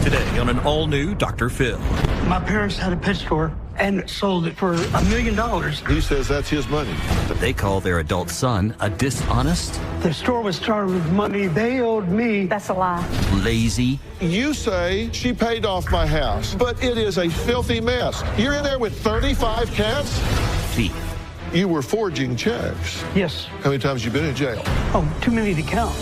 Today on an all-new Dr. Phil. My parents had a pet store and sold it for $1 million. He says that's his money. But they call their adult son a dishonest, The store was started with money they owed me. That's a lie. lazy, You say she paid off my house, but it is a filthy mess. You're in there with 35 cats? thief. You were forging checks. Yes. How many times you been in jail? Oh, too many to count.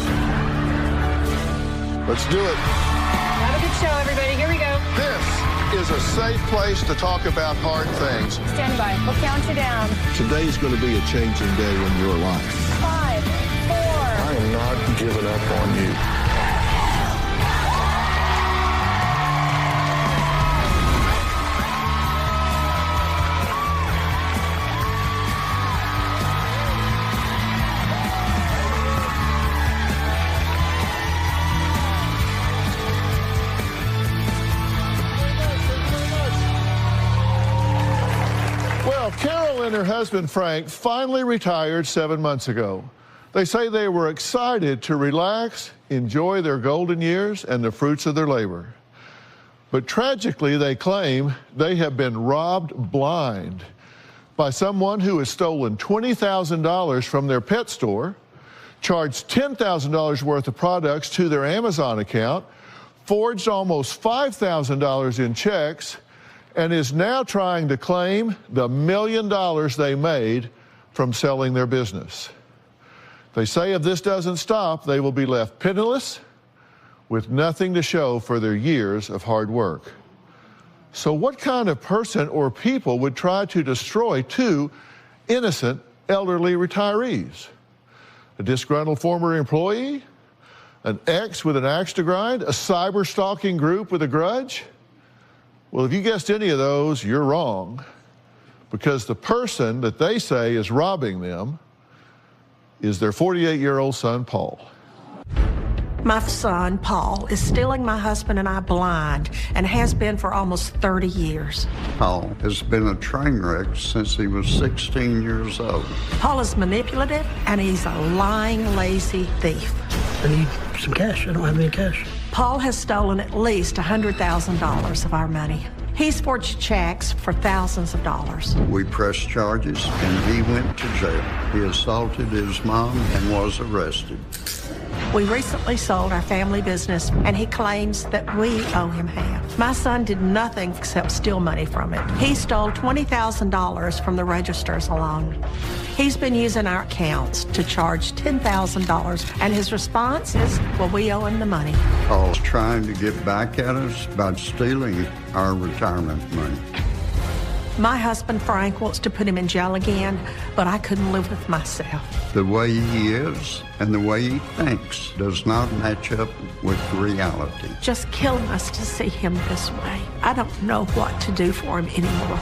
Let's do it. Have a good show, everybody. Here we go. This is a safe place to talk about hard things. Stand by. We'll count you down. Today's going to be a changing day in your life. 5, 4. I am not giving up on you. Well, Carol and her husband Frank finally retired 7 months ago. They say they were excited to relax, enjoy their golden years and the fruits of their labor. But tragically, they claim they have been robbed blind by someone who has stolen $20,000 from their pet store, charged $10,000 worth of products to their Amazon account, forged almost $5,000 in checks, and is now trying to claim the $1 million they made from selling their business. They say if this doesn't stop, they will be left penniless with nothing to show for their years of hard work. So what kind of person or people would try to destroy two innocent elderly retirees? A disgruntled former employee? An ex with an axe to grind? A cyber stalking group with a grudge? Well, if you guessed any of those, you're wrong, because the person that they say is robbing them is their 48-year-old son, Paul. My son, Paul, is stealing my husband and I blind and has been for almost 30 years. Paul has been a train wreck since he was 16 years old. Paul is manipulative and he's a lying, lazy thief. I need some cash. I don't have any cash. Paul has stolen at least $100,000 of our money. He's forged checks for thousands of dollars. We pressed charges and he went to jail. He assaulted his mom and was arrested. We recently sold our family business and he claims that we owe him half. My son did nothing except steal money from it. He stole $20,000 from the registers alone. He's been using our accounts to charge $10,000 and his response is, well, we owe him the money. Paul's trying to get back at us by stealing our retirement money. My husband, Frank, wants to put him in jail again, but I couldn't live with myself. The way he is and the way he thinks does not match up with reality. Just killing us to see him this way. I don't know what to do for him anymore.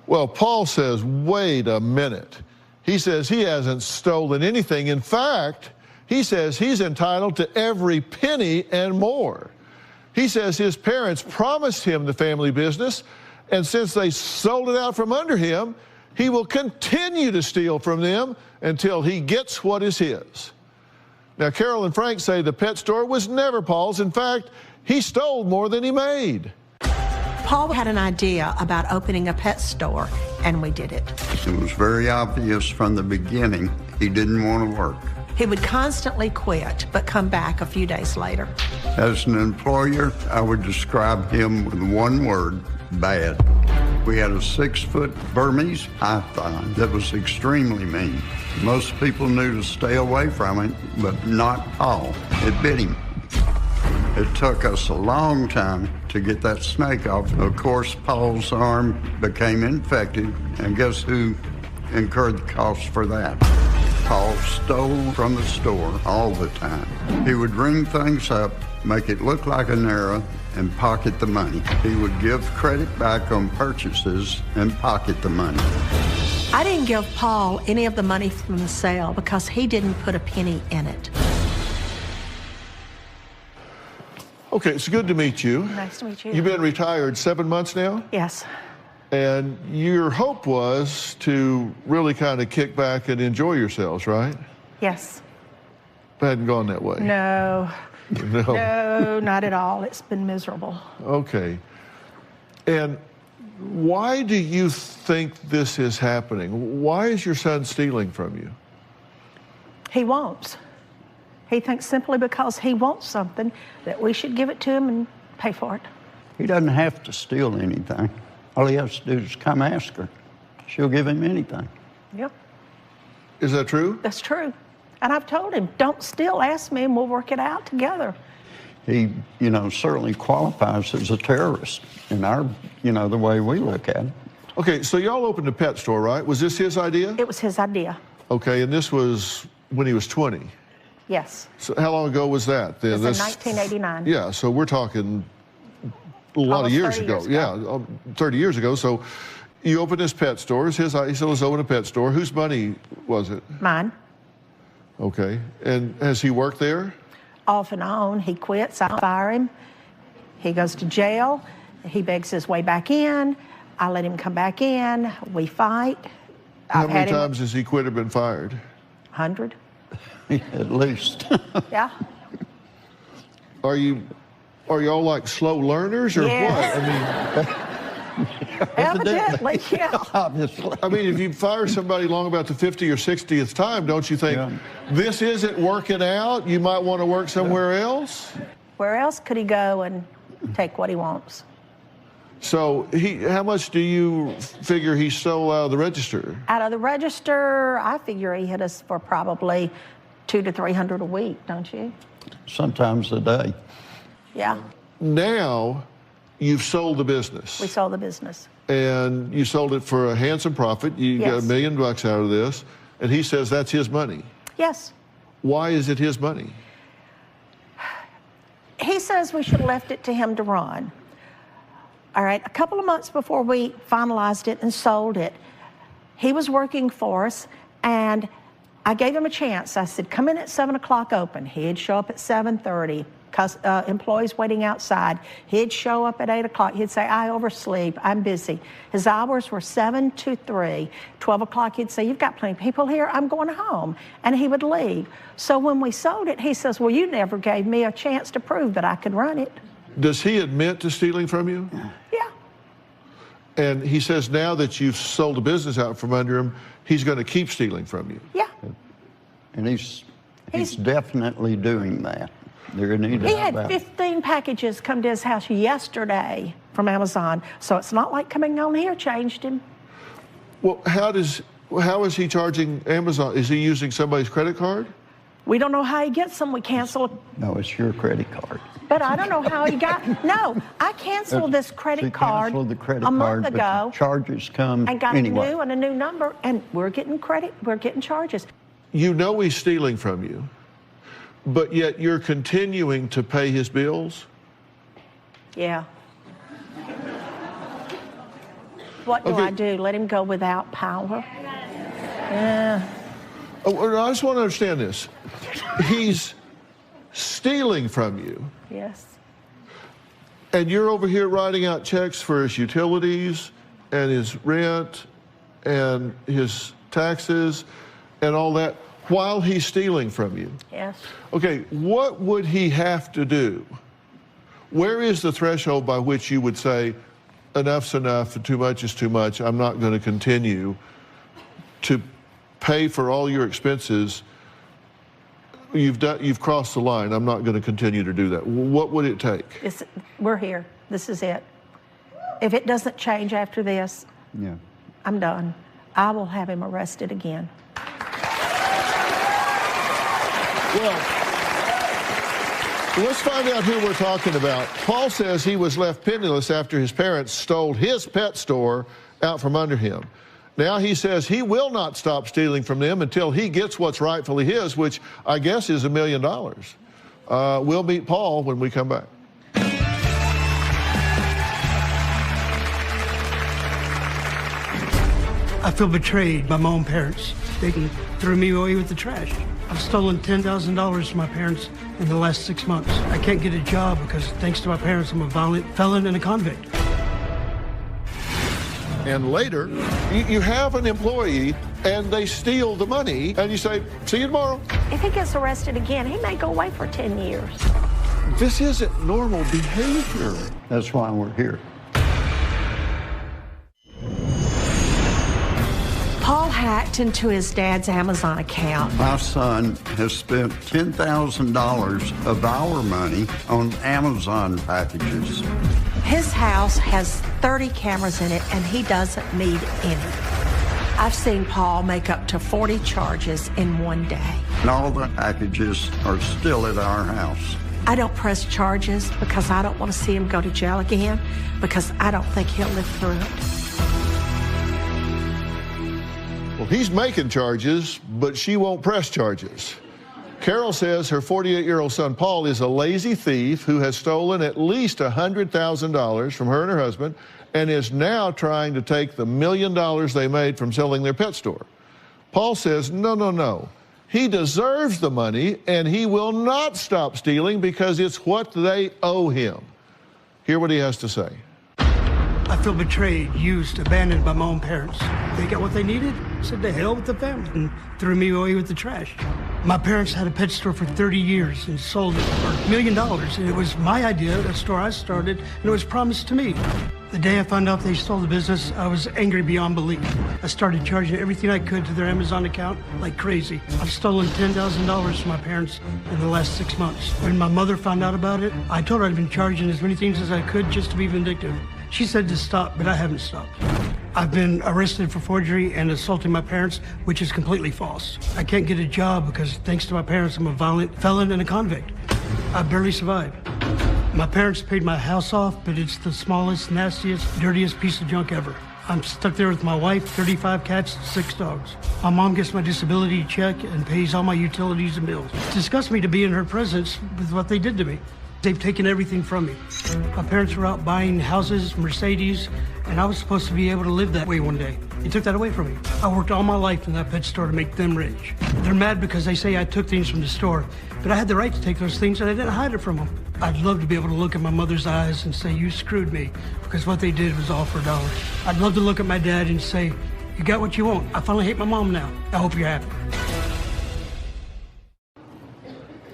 Well, Paul says, wait a minute. He says he hasn't stolen anything. In fact, he says he's entitled to every penny and more. He says his parents promised him the family business, and since they sold it out from under him, he will continue to steal from them until he gets what is his. Now, Carol and Frank say the pet store was never Paul's. In fact, he stole more than he made. Paul had an idea about opening a pet store, and we did it. It was very obvious from the beginning he didn't want to work. He would constantly quit, but come back a few days later. As an employer, I would describe him with one word: bad. We had a 6-foot Burmese python that was extremely mean. Most people knew to stay away from it, but not Paul. It bit him. It took us a long time to get that snake off. Of course, Paul's arm became infected, and guess who incurred the cost for that? Paul stole from the store all the time. He would ring things up, make it look like an error, and pocket the money. He would give credit back on purchases and pocket the money. I didn't give Paul any of the money from the sale because he didn't put a penny in it. Okay, it's good to meet you. Nice to meet you. You've been retired 7 months now? Yes. And your hope was to really kind of kick back and enjoy yourselves, right? Yes. hadn't gone that way? No, No. no, not at all. It's been miserable. Okay. And why do you think this is happening? Why is your son stealing from you? He wants. He thinks simply because he wants something that we should give it to him and pay for it. He doesn't have to steal anything. All he has to do is come ask her. She'll give him anything. Yep, Is that true? that's true. And I've told him, don't steal, ask me, and we'll work it out together. He, certainly qualifies as a terrorist in our, the way we look at it. Okay, so y'all opened a pet store, right? Was this his idea? It was his idea. Okay, and this was when he was 20. Yes. So how long ago was that? It was in 1989. Yeah, so we're talking a lot of Almost years 30 ago. years ago. Yeah, 30 years ago. So you opened this pet store. He said, let's open a pet store. Whose money was it? Mine. Okay, and has he worked there? Off and on. He quits. I fire him. He goes to jail. He begs his way back in. I let him come back in. We fight. How many times has he quit or been fired? 100. At least. Yeah. Are y'all like slow learners or Yes. what? Evidently, yeah. Obviously. I mean, if you fire somebody long about the 50th or 60th time, don't you think, this isn't working out, you might want to work somewhere else? Where else could he go and take what he wants? So how much do you figure he stole out of the register? Out of the register, I figure he hit us for probably $200 to $300 a week, don't you? Sometimes a day. Yeah. Now, you've sold the business. We sold the business. And you sold it for a handsome profit. You got $1 million out of this. And he says that's his money. Yes. Why is it his money? He says we should have left it to him to run. All right, a couple of months before we finalized it and sold it, he was working for us, and I gave him a chance. I said, come in at 7 o'clock open. He'd show up at 7:30. Employees waiting outside. He'd show up at 8 o'clock. He'd say, I oversleep, I'm busy. His hours were 7 to 3. 12 o'clock, he'd say, you've got plenty of people here, I'm going home. And he would leave. So when we sold it, he says, well, you never gave me a chance to prove that I could run it. Does he admit to stealing from you? Yeah. And he says now that you've sold the business out from under him, he's going to keep stealing from you. Yeah. And he's definitely doing that. He had 15 packages come to his house yesterday from Amazon, so it's not like coming on here changed him. Well, how is he charging Amazon? Is he using somebody's credit card? We don't know how he gets them. We cancel. No, it's your credit card. But I don't know how he got. No, I canceled this credit card a month ago. But the charges come and got anyway. a new number, and we're getting credit. We're getting charges. You know he's stealing from you, but yet you're continuing to pay his bills? Yeah. What do I do? Let him go without power? Yeah. Oh, I just want to understand this. He's stealing from you. Yes. And you're over here writing out checks for his utilities and his rent and his taxes and all that while he's stealing from you. Yes. Okay, what would he have to do? Where is the threshold by which you would say, enough's enough and too much is too much, I'm not going to continue to pay for all your expenses? You've crossed the line, I'm not going to continue to do that. What would it take? We're here. This is it. If it doesn't change after this, I'm done. I will have him arrested again. Well, let's find out who we're talking about. Paul says he was left penniless after his parents stole his pet store out from under him. Now he says he will not stop stealing from them until he gets what's rightfully his, which I guess is $1 million. We'll meet Paul when we come back. I feel betrayed by my own parents. They threw me away with the trash. I've stolen $10,000 from my parents in the last 6 months. I can't get a job because, thanks to my parents, I'm a violent felon and a convict. And later, you have an employee and they steal the money, and you say, see you tomorrow. If he gets arrested again, he may go away for 10 years. This isn't normal behavior. That's why we're here. Paul hacked into his dad's Amazon account. My son has spent $10,000 of our money on Amazon packages. His house has 30 cameras in it, and he doesn't need any. I've seen Paul make up to 40 charges in one day. And all the packages are still at our house. I don't press charges because I don't want to see him go to jail again, because I don't think he'll live through it. Well, he's making charges, but she won't press charges. Carol says her 48-year-old son, Paul, is a lazy thief who has stolen at least $100,000 from her and her husband and is now trying to take the $1 million they made from selling their pet store. Paul says, no. He deserves the money, and he will not stop stealing because it's what they owe him. Hear what he has to say. I feel betrayed, used, abandoned by my own parents. They got what they needed, said to hell with the family, and threw me away with the trash. My parents had a pet store for 30 years and sold it for $1 million, and it was my idea, a store I started, and it was promised to me. The day I found out they stole the business, I was angry beyond belief. I started charging everything I could to their Amazon account like crazy. I've stolen $10,000 from my parents in the last 6 months. When my mother found out about it, I told her I'd been charging as many things as I could just to be vindictive. She said to stop, but I haven't stopped. I've been arrested for forgery and assaulting my parents, which is completely false. I can't get a job because, thanks to my parents, I'm a violent felon and a convict. I barely survived. My parents paid my house off, but it's the smallest, nastiest, dirtiest piece of junk ever. I'm stuck there with my wife, 35 cats, 6 dogs. My mom gets my disability check and pays all my utilities and bills. It disgusts me to be in her presence with what they did to me. They've taken everything from me. My parents were out buying houses, Mercedes, and I was supposed to be able to live that way one day. They took that away from me. I worked all my life in that pet store to make them rich. They're mad because they say I took things from the store, but I had the right to take those things and I didn't hide it from them. I'd love to be able to look at my mother's eyes and say, you screwed me, because what they did was all for $1. I'd love to look at my dad and say, you got what you want. I finally hate my mom now. I hope you're happy.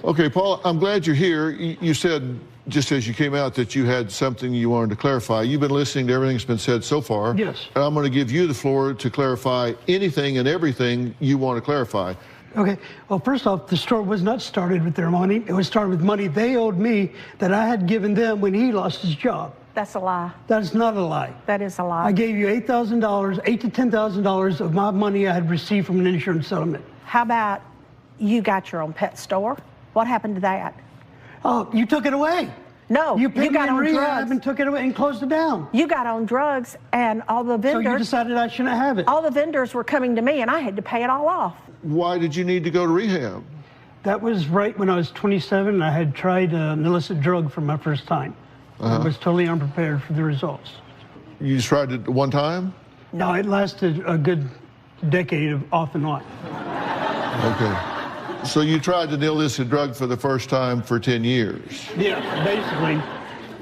Okay, Paul, I'm glad you're here. You said, just as you came out, that you had something you wanted to clarify. You've been listening to everything that's been said so far. Yes. And I'm going to give you the floor to clarify anything and everything you want to clarify. Okay, well, first off, the store was not started with their money. It was started with money they owed me that I had given them when he lost his job. That's a lie. That is not a lie. That is a lie. I gave you $8,000, $8,000 to $10,000 of my money I had received from an insurance settlement. How about you got your own pet store? What happened to that? Oh, you took it away. No, You put me got in on rehab drugs. and took it away and closed it down. You got on drugs, and all the So you vendors, decided I shouldn't have it. all the vendors were coming to me, and I had to pay it all off. Why did you need to go to rehab? That was right when I was 27. I had tried an illicit drug for my first time. I was totally unprepared for the results. You just tried it one time? No, it lasted a good decade of off and on. Okay. So you tried an illicit drug for the first time for 10 years? Yeah, basically.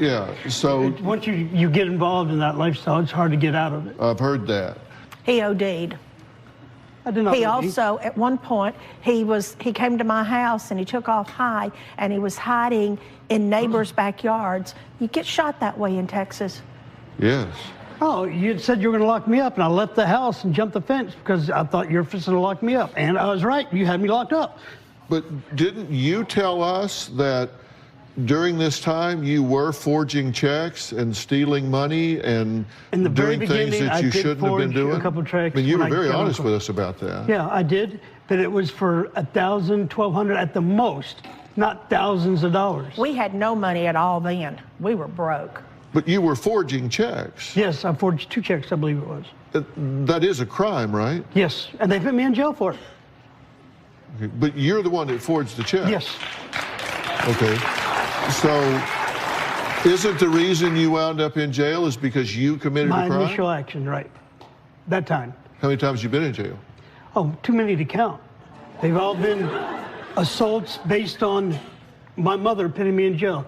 Yeah, so Once you get involved in that lifestyle, it's hard to get out of it. I've heard that. He OD'd. I did not. He OD. also, at one point, he came to my house and he took off high, and he was hiding in neighbors' backyards. You get shot that way in Texas. Yes. Oh, you said you were going to lock me up, and I left the house and jumped the fence because I thought you were going to lock me up. And I was right. You had me locked up. But didn't you tell us that during this time you were forging checks and stealing money and In the very doing things beginning, that I you did shouldn't have been forge doing? a couple checks I mean, you were when I very got on honest call. with us about that. Yeah, I did. But it was for $1,000, $1,200 at the most, not thousands of dollars. We had no money at all then. We were broke. But you were forging checks. Yes, I forged 2 checks, I believe it was. That is a crime, right? Yes, and they put me in jail for it. Okay. But you're the one that forged the check. Yes. Okay. So isn't the reason you wound up in jail is because you committed My a crime? initial action, right. That time. How many times have you been in jail? Oh, too many to count. They've all been assaults based on my mother putting me in jail.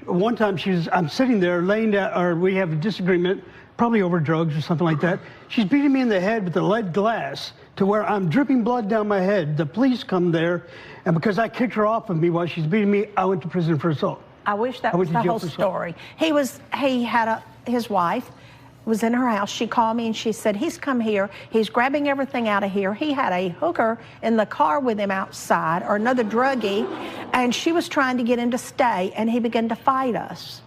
One time I'm sitting there laying down, or we have a disagreement, probably over drugs or something like that. She's beating me in the head with a lead glass to where I'm dripping blood down my head. The police come there, and because I kicked her off of me while she's beating me, I went to prison for assault. I wish that was the whole story. His wife was in her house. She called me and she said, he's come here. He's grabbing everything out of here. He had a hooker in the car with him outside, or another druggie, and she was trying to get him to stay, and he began to fight us.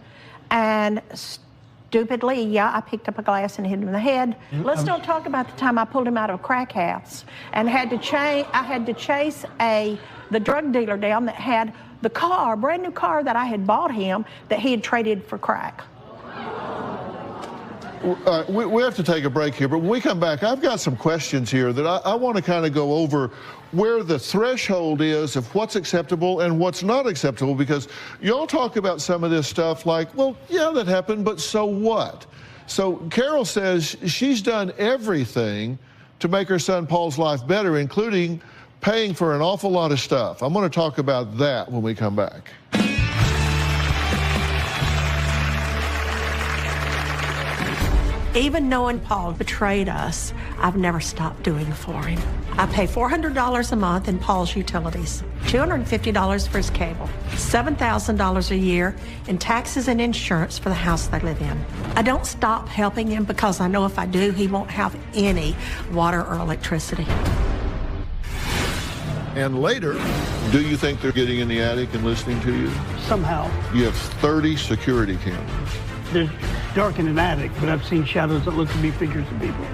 And stupidly, I picked up a glass and hit him in the head. Let's don't talk about the time I pulled him out of a crack house and I had to chase the drug dealer down that had the car, brand new car that I had bought him that he had traded for crack. We have to take a break here, but when we come back, I've got some questions here that I want to kind of go over where the threshold is of what's acceptable and what's not acceptable, because y'all talk about some of this stuff like, well, yeah, that happened, but so what? So Carol says she's done everything to make her son Paul's life better, including paying for an awful lot of stuff. I'm going to talk about that when we come back. Even knowing Paul betrayed us, I've never stopped doing for him. I pay $400 a month in Paul's utilities, $250 for his cable, $7,000 a year in taxes and insurance for the house they live in. I don't stop helping him because I know if I do, he won't have any water or electricity. And later, do you think they're getting in the attic and listening to you? Somehow. You have 30 security cameras. There's dark in an attic, but I've seen shadows that look to be figures of people.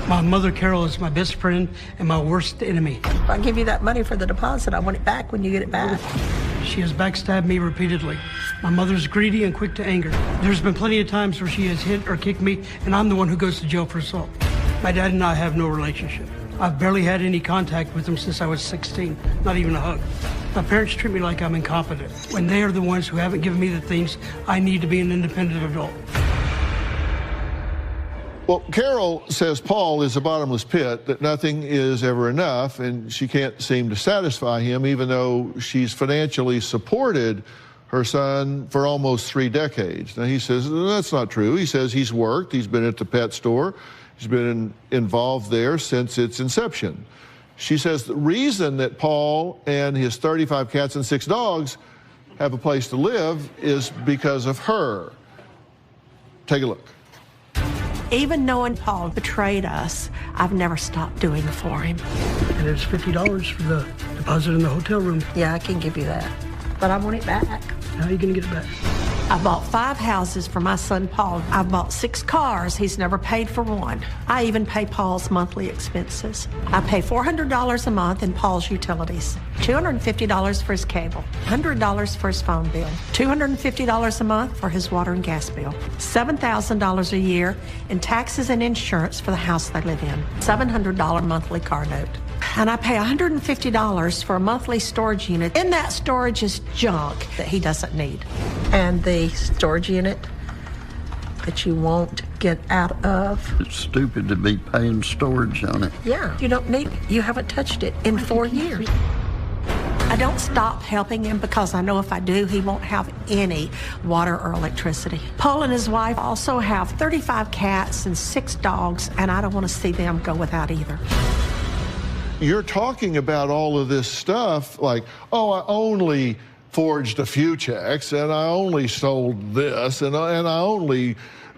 My mother, Carol, is my best friend and my worst enemy. If I give you that money for the deposit, I want it back when you get it back. She has backstabbed me repeatedly. My mother's greedy and quick to anger. There's been plenty of times where she has hit or kicked me, and I'm the one who goes to jail for assault. My dad and I have no relationship. I've barely had any contact with him since I was 16, not even a hug. My parents treat me like I'm incompetent, when they are the ones who haven't given me the things I need to be an independent adult. Well, Carol says Paul is a bottomless pit, that nothing is ever enough, and she can't seem to satisfy him, even though she's financially supported her son for almost 3 decades. Now, he says that's not true. He says he's worked, he's been at the pet store, he's been involved there since its inception. She says the reason that Paul and his 35 cats and 6 dogs have a place to live is because of her. Take a look. Even knowing Paul betrayed us, I've never stopped doing for him. And it's $50 for the deposit in the hotel room. Yeah, I can give you that, but I want it back. How are you going to get it back? I bought 5 houses for my son Paul. I've bought 6 cars. He's never paid for one. I even pay Paul's monthly expenses. I pay $400 a month in Paul's utilities, $250 for his cable, $100 for his phone bill, $250 a month for his water and gas bill, $7,000 a year in taxes and insurance for the house they live in, $700 monthly car note. And I pay $150 for a monthly storage unit. In that storage is junk that he doesn't need. And the storage unit that you won't get out of. It's stupid to be paying storage on it. Yeah, you don't need it. You haven't touched it in 4 years. I don't stop helping him because I know if I do, he won't have any water or electricity. Paul and his wife also have 35 cats and 6 dogs, and I don't want to see them go without either. You're talking about all of this stuff like, oh, I only forged a few checks, and I only sold this, and I only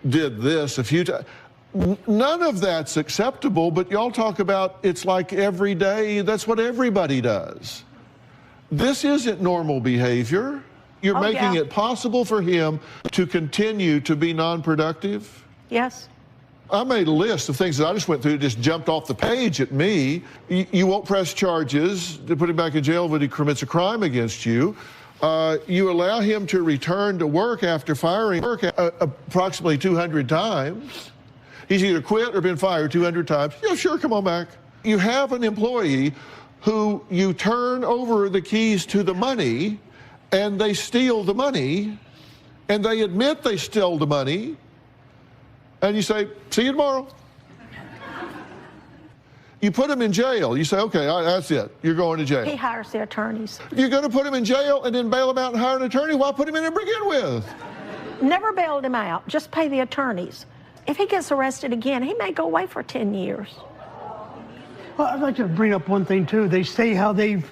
did this a few times. None of that's acceptable, but y'all talk about it's like every day, that's what everybody does. This isn't normal behavior. You're making it possible for him to continue to be non-productive? Yes. I made a list of things that I just went through, just jumped off the page at me. You won't press charges to put him back in jail when he commits a crime against you. You allow him to return to work after firing approximately 200 times. He's either quit or been fired 200 times. Yeah, sure, come on back. You have an employee who you turn over the keys to the money, and they steal the money, and they admit they stole the money, and you say, see you tomorrow. You put him in jail. You say, okay, all right, that's it. You're going to jail. He hires the attorneys. You're going to put him in jail and then bail him out and hire an attorney? Why put him in to begin with? Never bailed him out. Just pay the attorneys. If he gets arrested again, he may go away for 10 years. Well, I'd like to bring up one thing, too. They say how they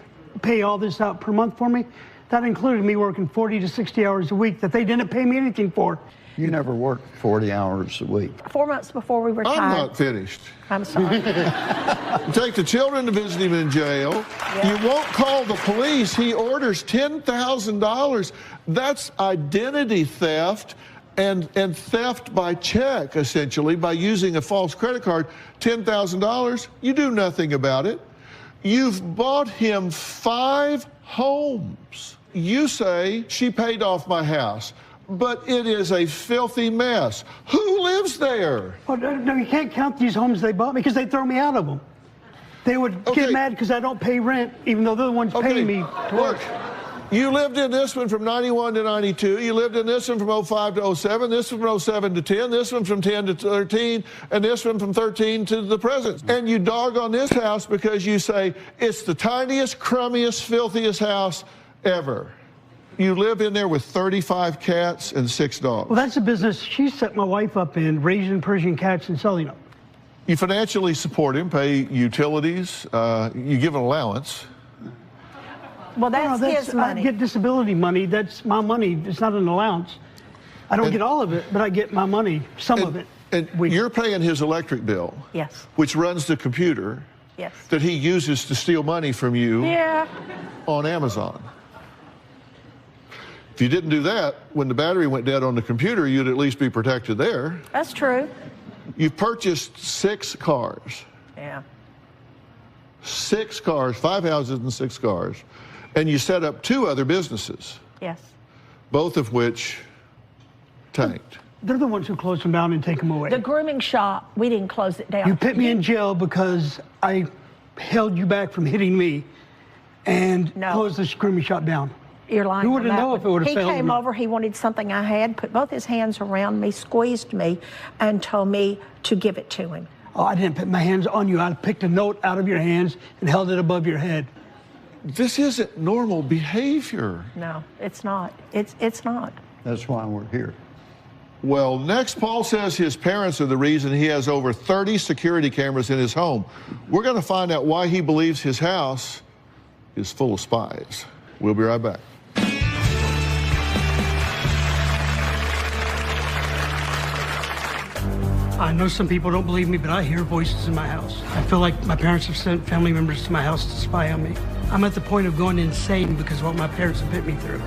pay all this out per month for me. That included me working 40 to 60 hours a week that they didn't pay me anything for. You never worked 40 hours a week. 4 months before we retired. I'm not finished. I'm sorry. Take the children to visit him in jail. Yeah. You won't call the police. He orders $10,000. That's identity theft and theft by check, essentially, by using a false credit card. $10,000. You do nothing about it. You've bought him 5 homes. You say, she paid off my house. But it is a filthy mess. Who lives there? Well, no, you can't count these homes they bought me because they throw me out of them. They would get mad because I don't pay rent, even though they're the ones paying me to work. Look, you lived in this one from 91 to 92. You lived in this one from 05 to 07. This one from 07 to 10. This one from 10 to 13. And this one from 13 to the present. And you dog on this house because you say, it's the tiniest, crummiest, filthiest house ever. You live in there with 35 cats and 6 dogs. Well, that's a business she set my wife up in, raising Persian cats and selling them. You financially support him, pay utilities, you give an allowance. Well, that's his money. I get disability money. That's my money. It's not an allowance. I don't get all of it, but I get my money, some of it. And you're paying his electric bill. Yes. Which runs the computer. Yes. That he uses to steal money from you. Yeah. On Amazon. If you didn't do that, when the battery went dead on the computer, you'd at least be protected there. That's true. You've purchased 6 cars. Yeah. 6 cars, 5 houses and 6 cars. And you set up 2 other businesses. Yes. Both of which tanked. They're the ones who close them down and take them away. The grooming shop, we didn't close it down. You put me in jail because I held you back from hitting me and closed the grooming shop down. You're lying. Who would have known if it would have failed? He came over, he wanted something I had, put both his hands around me, squeezed me, and told me to give it to him. Oh, I didn't put my hands on you. I picked a note out of your hands and held it above your head. This isn't normal behavior. No, it's not. It's not. That's why we're here. Well, next, Paul says his parents are the reason he has over 30 security cameras in his home. We're going to find out why he believes his house is full of spies. We'll be right back. I know some people don't believe me, but I hear voices in my house. I feel like my parents have sent family members to my house to spy on me. I'm at the point of going insane because of what my parents have put me through.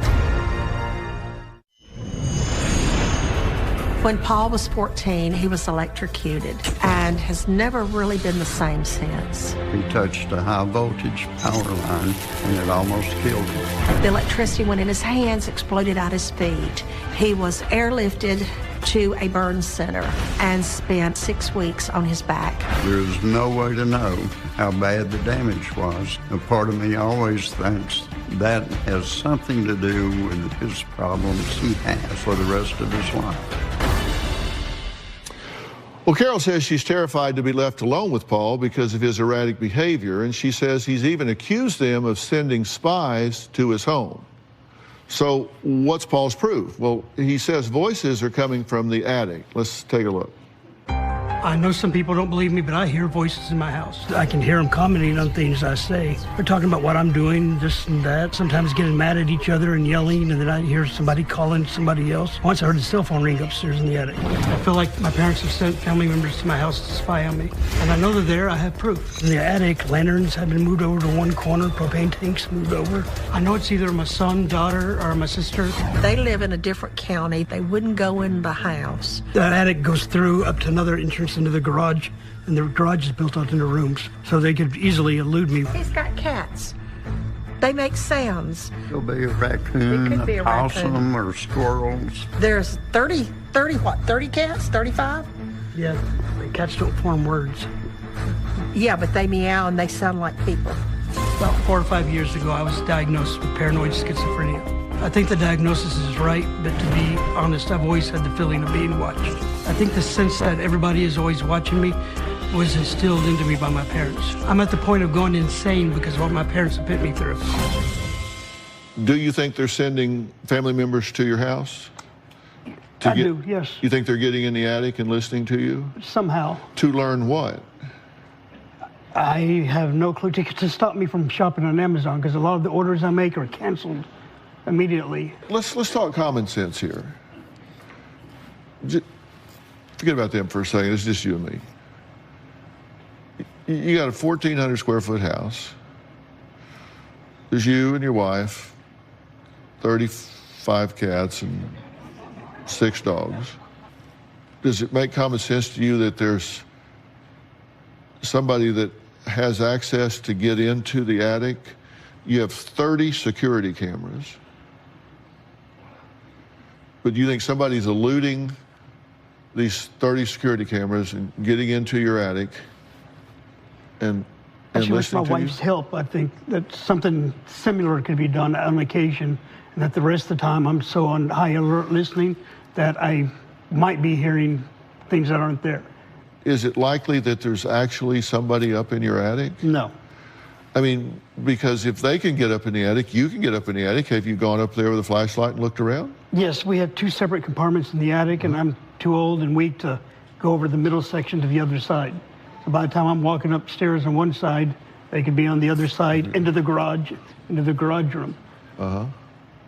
When Paul was 14, he was electrocuted and has never really been the same since. He touched a high voltage power line and it almost killed him. The electricity went in his hands, exploded out his feet. He was airlifted to a burn center and spent 6 weeks on his back. There's no way to know how bad the damage was. A part of me always thinks that has something to do with his problems he has for the rest of his life. Well, Carol says she's terrified to be left alone with Paul because of his erratic behavior, and she says he's even accused them of sending spies to his home. So what's Paul's proof? Well, he says voices are coming from the attic. Let's take a look. I know some people don't believe me, but I hear voices in my house. I can hear them commenting on things I say. They're talking about what I'm doing, this and that, sometimes getting mad at each other and yelling, and then I hear somebody calling somebody else. Once I heard the cell phone ring upstairs in the attic. I feel like my parents have sent family members to my house to spy on me. And I know they're there, I have proof. In the attic, lanterns have been moved over to one corner, propane tanks moved over. I know it's either my son, daughter, or my sister. They live in a different county. They wouldn't go in the house. The attic goes through up to another entrance into the garage, and the garage is built out into rooms, so they could easily elude me. He's got cats. They make sounds. There'll be a raccoon, It could be a raccoon. possum, or squirrels. There's 30 cats? 35? Yeah, the cats don't form words. Yeah, but they meow and they sound like people. About 4 or 5 years ago, I was diagnosed with paranoid schizophrenia. I think the diagnosis is right, but to be honest, I've always had the feeling of being watched. I think the sense that everybody is always watching me was instilled into me by my parents. I'm at the point of going insane because of what my parents have put me through. Do you think they're sending family members to your house? I do, yes. You think they're getting in the attic and listening to you? Somehow. To learn what? I have no clue to stop me from shopping on Amazon because a lot of the orders I make are canceled immediately. Let's talk common sense here. Forget about them for a second. It's just you and me. You got a 1,400 square foot house. There's you and your wife, 35 cats and 6 dogs. Does it make common sense to you that there's somebody that has access to get into the attic? You have 30 security cameras. But do you think somebody's eluding these 30 security cameras and getting into your attic and Actually, with my listening to you? wife's help, I think that something similar could be done on occasion, and that the rest of the time I'm so on high alert listening that I might be hearing things that aren't there. Is it likely that there's actually somebody up in your attic? No. I mean, because if they can get up in the attic, you can get up in the attic. Have you gone up there with a flashlight and looked around? Yes, we have 2 separate compartments in the attic, and I'm too old and weak to go over the middle section to the other side. So by the time I'm walking upstairs on one side, they could be on the other side into the garage room. Uh-huh.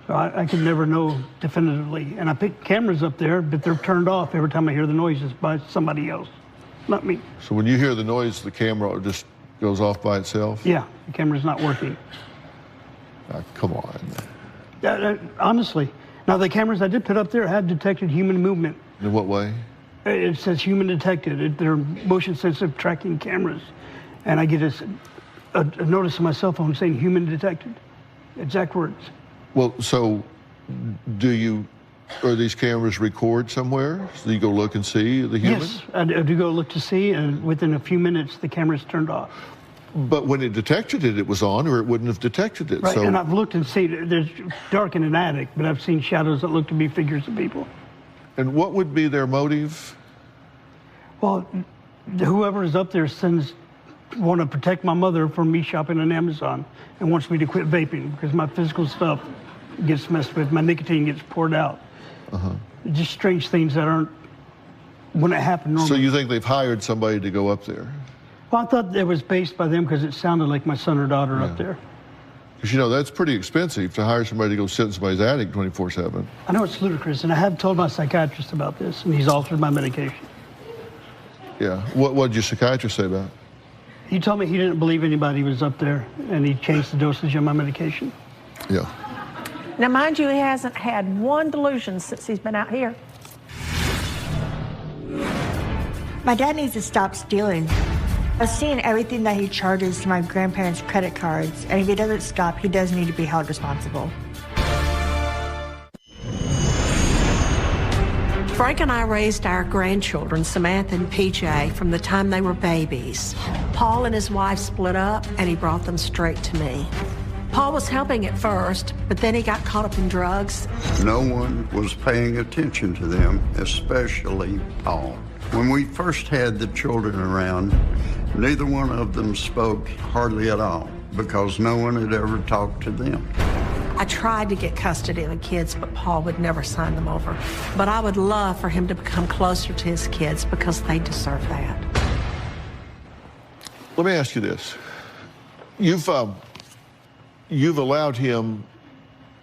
So I can never know definitively. And I pick cameras up there, but they're turned off every time I hear the noises by somebody else, not me. So when you hear the noise, the camera just goes off by itself? Yeah, the camera's not working. Come on. Honestly. Now, the cameras I did put up there have detected human movement. In what way? It says human detected. They're motion-sensitive tracking cameras. And I get a notice on my cell phone saying human detected. Exact words. Well, so are these cameras record somewhere? So you go look and see the human? Yes, I do go look to see, and within a few minutes, the camera's turned off. But when it detected it, it was on, or it wouldn't have detected it. Right, So, and I've looked and seen, there's dark in an attic, but I've seen shadows that look to be figures of people. and what would be their motive? Well, whoever is up there want to protect my mother from me shopping on Amazon and wants me to quit vaping because my physical stuff gets messed with, my nicotine gets poured out. Uh-huh. Just strange things that wouldn't happen normally. So you think they've hired somebody to go up there? Well, I thought it was based by them because it sounded like my son or daughter up there. Because, that's pretty expensive to hire somebody to go sit in somebody's attic 24/7. I know it's ludicrous, and I have told my psychiatrist about this, and he's altered my medication. Yeah. What did your psychiatrist say about it? He told me he didn't believe anybody was up there, and he changed the dosage of my medication. Yeah. Now, mind you, he hasn't had one delusion since he's been out here. My dad needs to stop stealing. I've seen everything that he charges to my grandparents' credit cards, and if he doesn't stop, he does need to be held responsible. Frank and I raised our grandchildren, Samantha and PJ, from the time they were babies. Paul and his wife split up, and he brought them straight to me. Paul was helping at first, but then he got caught up in drugs. No one was paying attention to them, especially Paul. When we first had the children around, neither one of them spoke hardly at all because no one had ever talked to them. I tried to get custody of the kids, but Paul would never sign them over. But I would love for him to become closer to his kids because they deserve that. Let me ask you this. You've allowed him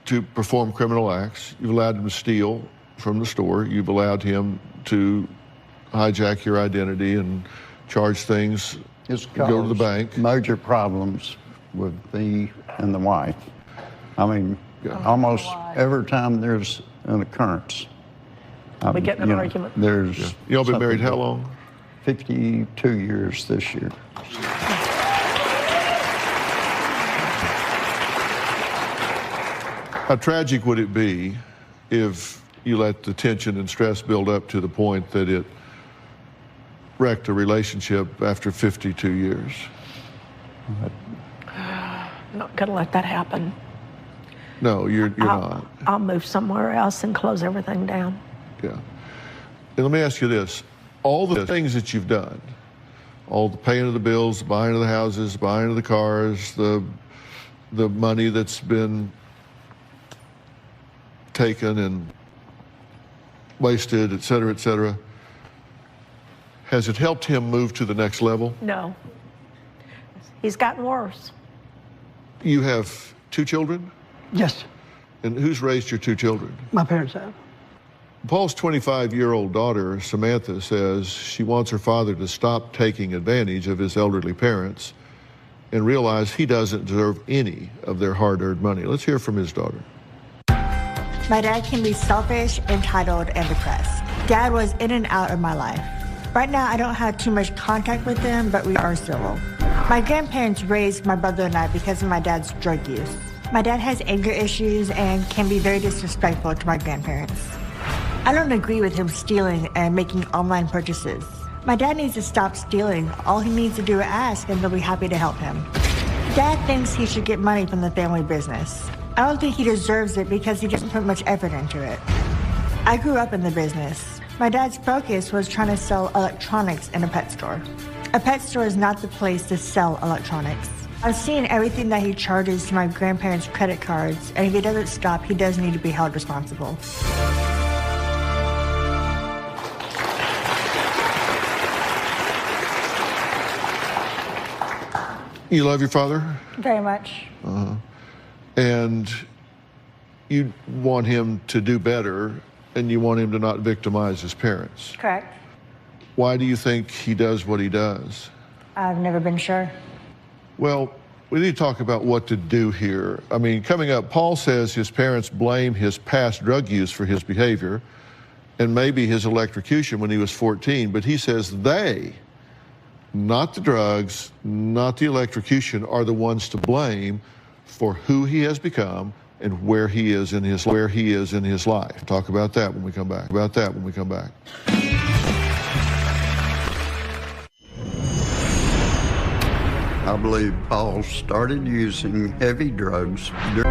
to perform criminal acts. You've allowed him to steal from the store. You've allowed him to hijack your identity and charge things, It's go to the bank. Major problems with me and the wife. I mean, almost every time there's an occurrence, We get in an argument. There's Y'all been married something. how long? 52 years this year. How tragic would it be if you let the tension and stress build up to the point that it wrecked a relationship after 52 years? I'm not going to let that happen. No, you're not. I'll move somewhere else and close everything down. Yeah. And let me ask you this. All the things that you've done, all the paying of the bills, buying of the houses, buying of the cars, the money that's been taken and wasted, et cetera, et cetera. Has it helped him move to the next level? No. He's gotten worse. You have 2 children? Yes, And who's raised your 2 children? my parents have. Paul's 25-year-old daughter, Samantha, says she wants her father to stop taking advantage of his elderly parents and realize he doesn't deserve any of their hard-earned money. Let's hear from his daughter. My dad can be selfish, entitled, and depressed. Dad was in and out of my life. Right now, I don't have too much contact with him, but we are civil. My grandparents raised my brother and I because of my dad's drug use. My dad has anger issues and can be very disrespectful to my grandparents. I don't agree with him stealing and making online purchases. My dad needs to stop stealing. All he needs to do is ask, and they'll be happy to help him. Dad thinks he should get money from the family business. I don't think he deserves it because he doesn't put much effort into it. I grew up in the business. My dad's focus was trying to sell electronics in a pet store. A pet store is not the place to sell electronics. I've seen everything that he charges to my grandparents' credit cards, and if he doesn't stop, he does need to be held responsible. You love your father? Very much. And you want him to do better, and you want him to not victimize his parents. Correct. Why do you think he does what he does? I've never been sure. Well, we need to talk about what to do here. I mean, coming up, Paul says his parents blame his past drug use for his behavior and maybe his electrocution when he was 14, but he says they, not the drugs, not the electrocution, are the ones to blame for who he has become and where he is in his life. Talk about that when we come back. I believe Paul started using heavy drugs during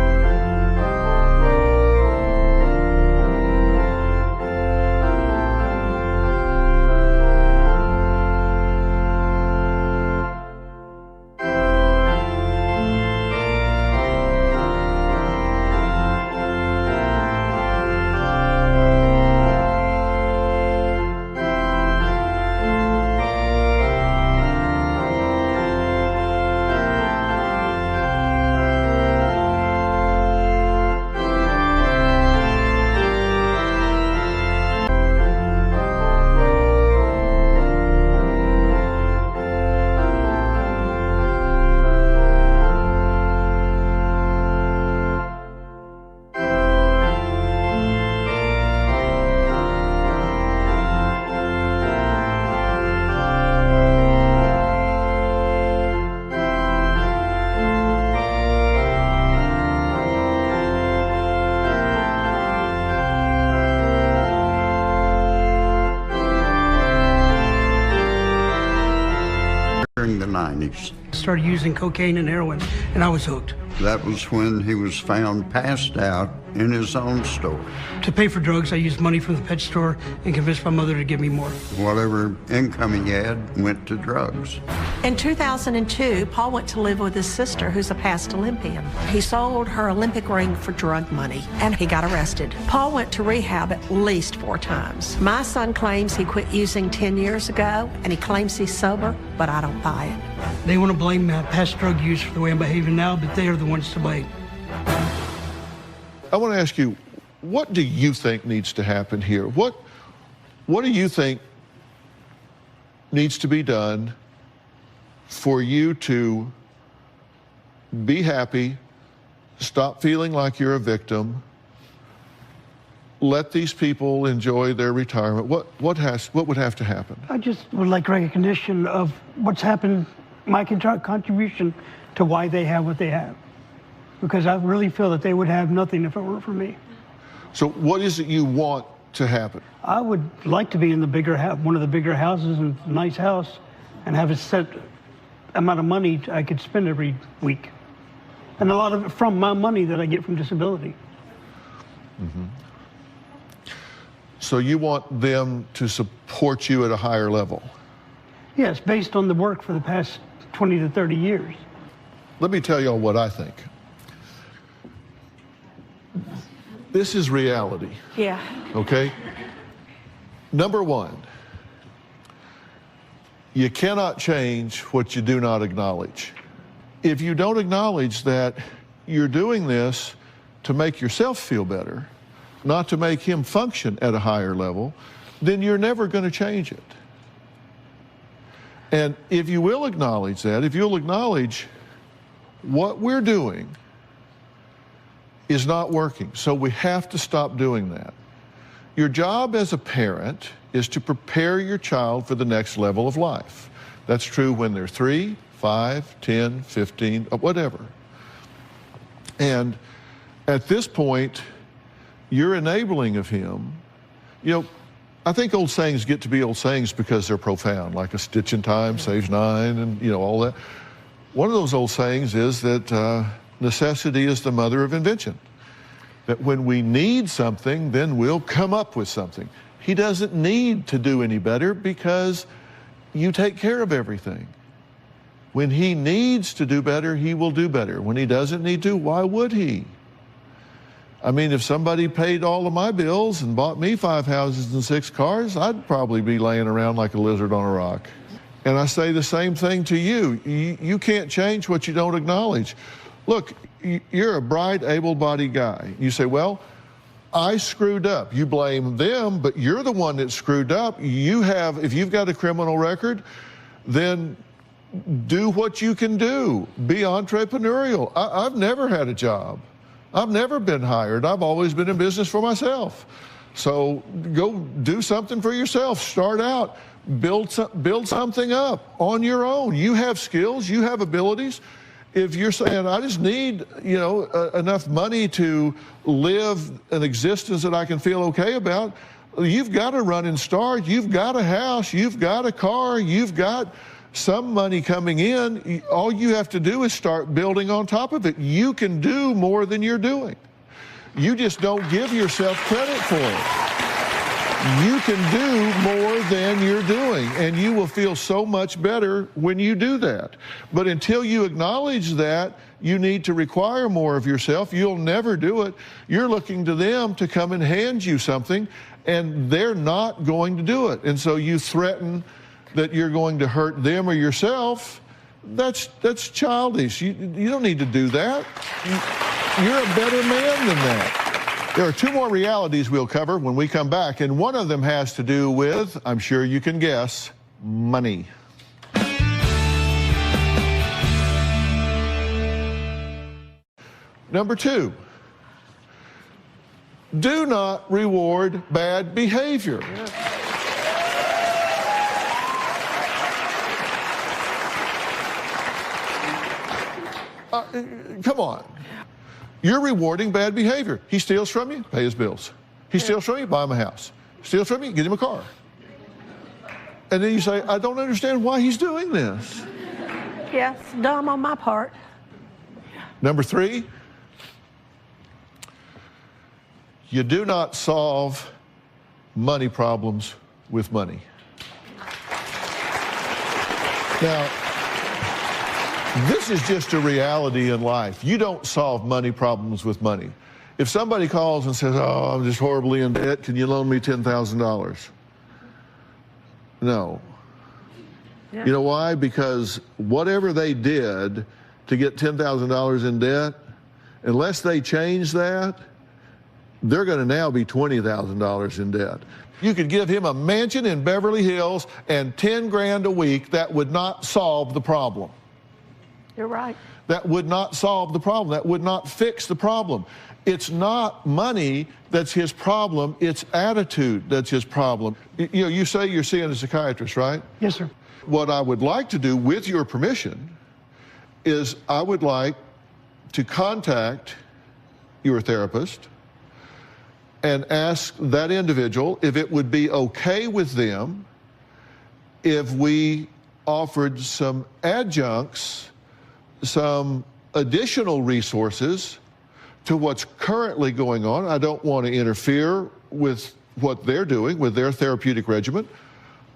the 90s. Started using cocaine and heroin, and I was hooked. That was when he was found passed out in his own store. To pay for drugs, I used money from the pet store and convinced my mother to give me more. Whatever income he had went to drugs. In 2002, Paul went to live with his sister, who's a past Olympian. He sold her Olympic ring for drug money, and he got arrested. Paul went to rehab at least 4 times. My son claims he quit using 10 years ago, and he claims he's sober, but I don't buy it. They want to blame past drug use for the way I'm behaving now, but they are the ones to blame. I want to ask you, what do you think needs to happen here? What do you think needs to be done for you to be happy, stop feeling like you're a victim, let these people enjoy their retirement? What would have to happen? I just would like recognition of what's happened, my contribution to why they have what they have. Because I really feel that they would have nothing if it weren't for me. So what is it you want to happen? I would like to be in the one of the bigger houses and a nice house and have a set amount of money I could spend every week. And a lot of it from my money that I get from disability. Mm-hmm. So you want them to support you at a higher level? Yes, based on the work for the past 20 to 30 years. Let me tell y'all what I think. This is reality, Yeah. okay? Number one, you cannot change what you do not acknowledge. If you don't acknowledge that you're doing this to make yourself feel better, not to make him function at a higher level, then you're never going to change it. And if you will acknowledge that, if you'll acknowledge what we're doing is not working, so we have to stop doing that. Your job as a parent is to prepare your child for the next level of life. That's true when they're 3, 5, 10, 15, whatever. And at this point, you're enabling of him. You know, I think old sayings get to be old sayings because they're profound, like a stitch in time saves 9 and, you know, all that. One of those old sayings is that necessity is the mother of invention. That when we need something, then we'll come up with something. He doesn't need to do any better because you take care of everything. When he needs to do better, he will do better. When he doesn't need to, why would he? I mean, if somebody paid all of my bills and bought me 5 houses and 6 cars, I'd probably be laying around like a lizard on a rock. And I say the same thing to you. You can't change what you don't acknowledge. Look, you're a bright, able-bodied guy. You say, well, I screwed up. You blame them, but you're the one that screwed up. If you've got a criminal record, then do what you can do. Be entrepreneurial. I've never had a job. I've never been hired. I've always been in business for myself. So go do something for yourself. Start out. Build something up on your own. You have skills. You have abilities. If you're saying, I just need, enough money to live an existence that I can feel okay about, you've got a running start. You've got a house. You've got a car. You've got some money coming in. All you have to do is start building on top of it. You can do more than you're doing. You just don't give yourself credit for it. You can do more than you're doing, and you will feel so much better when you do that. But until you acknowledge that you need to require more of yourself, you'll never do it. You're looking to them to come and hand you something, and they're not going to do it. And so you threaten that you're going to hurt them or yourself. That's childish. You don't need to do that. You're a better man than that. There are 2 more realities we'll cover when we come back, and one of them has to do with, I'm sure you can guess, money. Number 2, do not reward bad behavior. Come on. You're rewarding bad behavior. He steals from you, pay his bills. He steals from you, buy him a house. Steals from you, get him a car. And then you say, I don't understand why he's doing this. Yeah, it's dumb on my part. Number 3, you do not solve money problems with money. Now, this is just a reality in life. You don't solve money problems with money. If somebody calls and says, oh, I'm just horribly in debt, can you loan me $10,000? No. Yeah. You know why? Because whatever they did to get $10,000 in debt, unless they change that, they're going to now be $20,000 in debt. You could give him a mansion in Beverly Hills and 10 grand a week. That would not solve the problem. You're right. That would not solve the problem. That would not fix the problem. It's not money that's his problem. It's attitude that's his problem. You say you're seeing a psychiatrist, right? Yes, sir. What I would like to do, with your permission, is I would like to contact your therapist and ask that individual if it would be okay with them if we offered some adjuncts, some additional resources to what's currently going on. I don't want to interfere with what they're doing with their therapeutic regimen,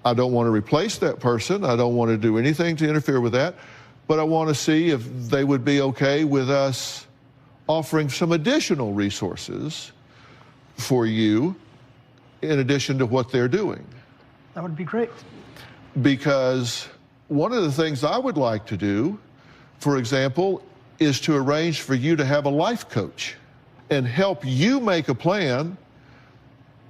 I don't want to replace that person. I don't want to do anything to interfere with that. But I want to see if they would be okay with us offering some additional resources for you in addition to what they're doing. That would be great. Because one of the things I would like to do, for example, is to arrange for you to have a life coach and help you make a plan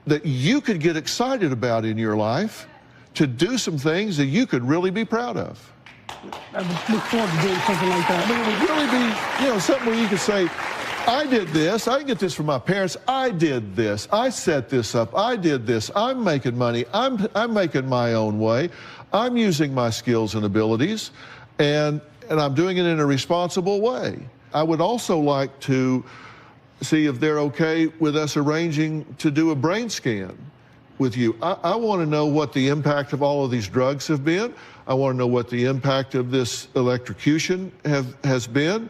that you could get excited about in your life to do some things that you could really be proud of. I would look forward to doing something like that. I mean, it would really be, you know, something where you could say, I did this, I didn't get this from my parents, I did this, I set this up, I did this, I'm making money, I'm making my own way, I'm using my skills and abilities, and I'm doing it in a responsible way. I would also like to see if they're okay with us arranging to do a brain scan with you. I want to know what the impact of all of these drugs have been. I want to know what the impact of this electrocution has been.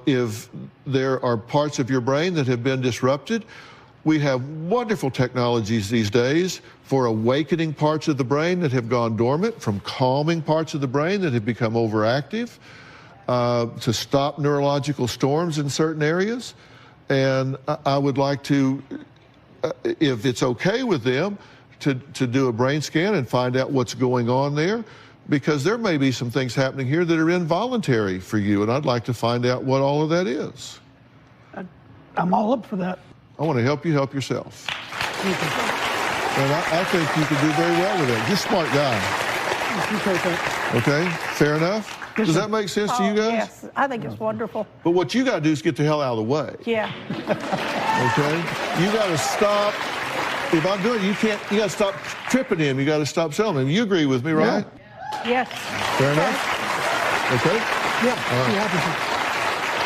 If there are parts of your brain that have been disrupted. We have wonderful technologies these days for awakening parts of the brain that have gone dormant, from calming parts of the brain that have become overactive, to stop neurological storms in certain areas. And I would like to, if it's okay with them, to do a brain scan and find out what's going on there, because there may be some things happening here that are involuntary for you, and I'd like to find out what all of that is. I'm all up for that. I want to help you help yourself. And I think you can do very well with it. You're a smart guy. Okay, fair enough? Yes, Does sir. that make sense to you guys? Yes, I think it's wonderful. But what you got to do is get the hell out of the way. Yeah. Okay? You got to stop. If I'm doing it, you got to stop tripping him. You got to stop selling him. You agree with me, right? Yes. Fair enough? Okay? Yeah.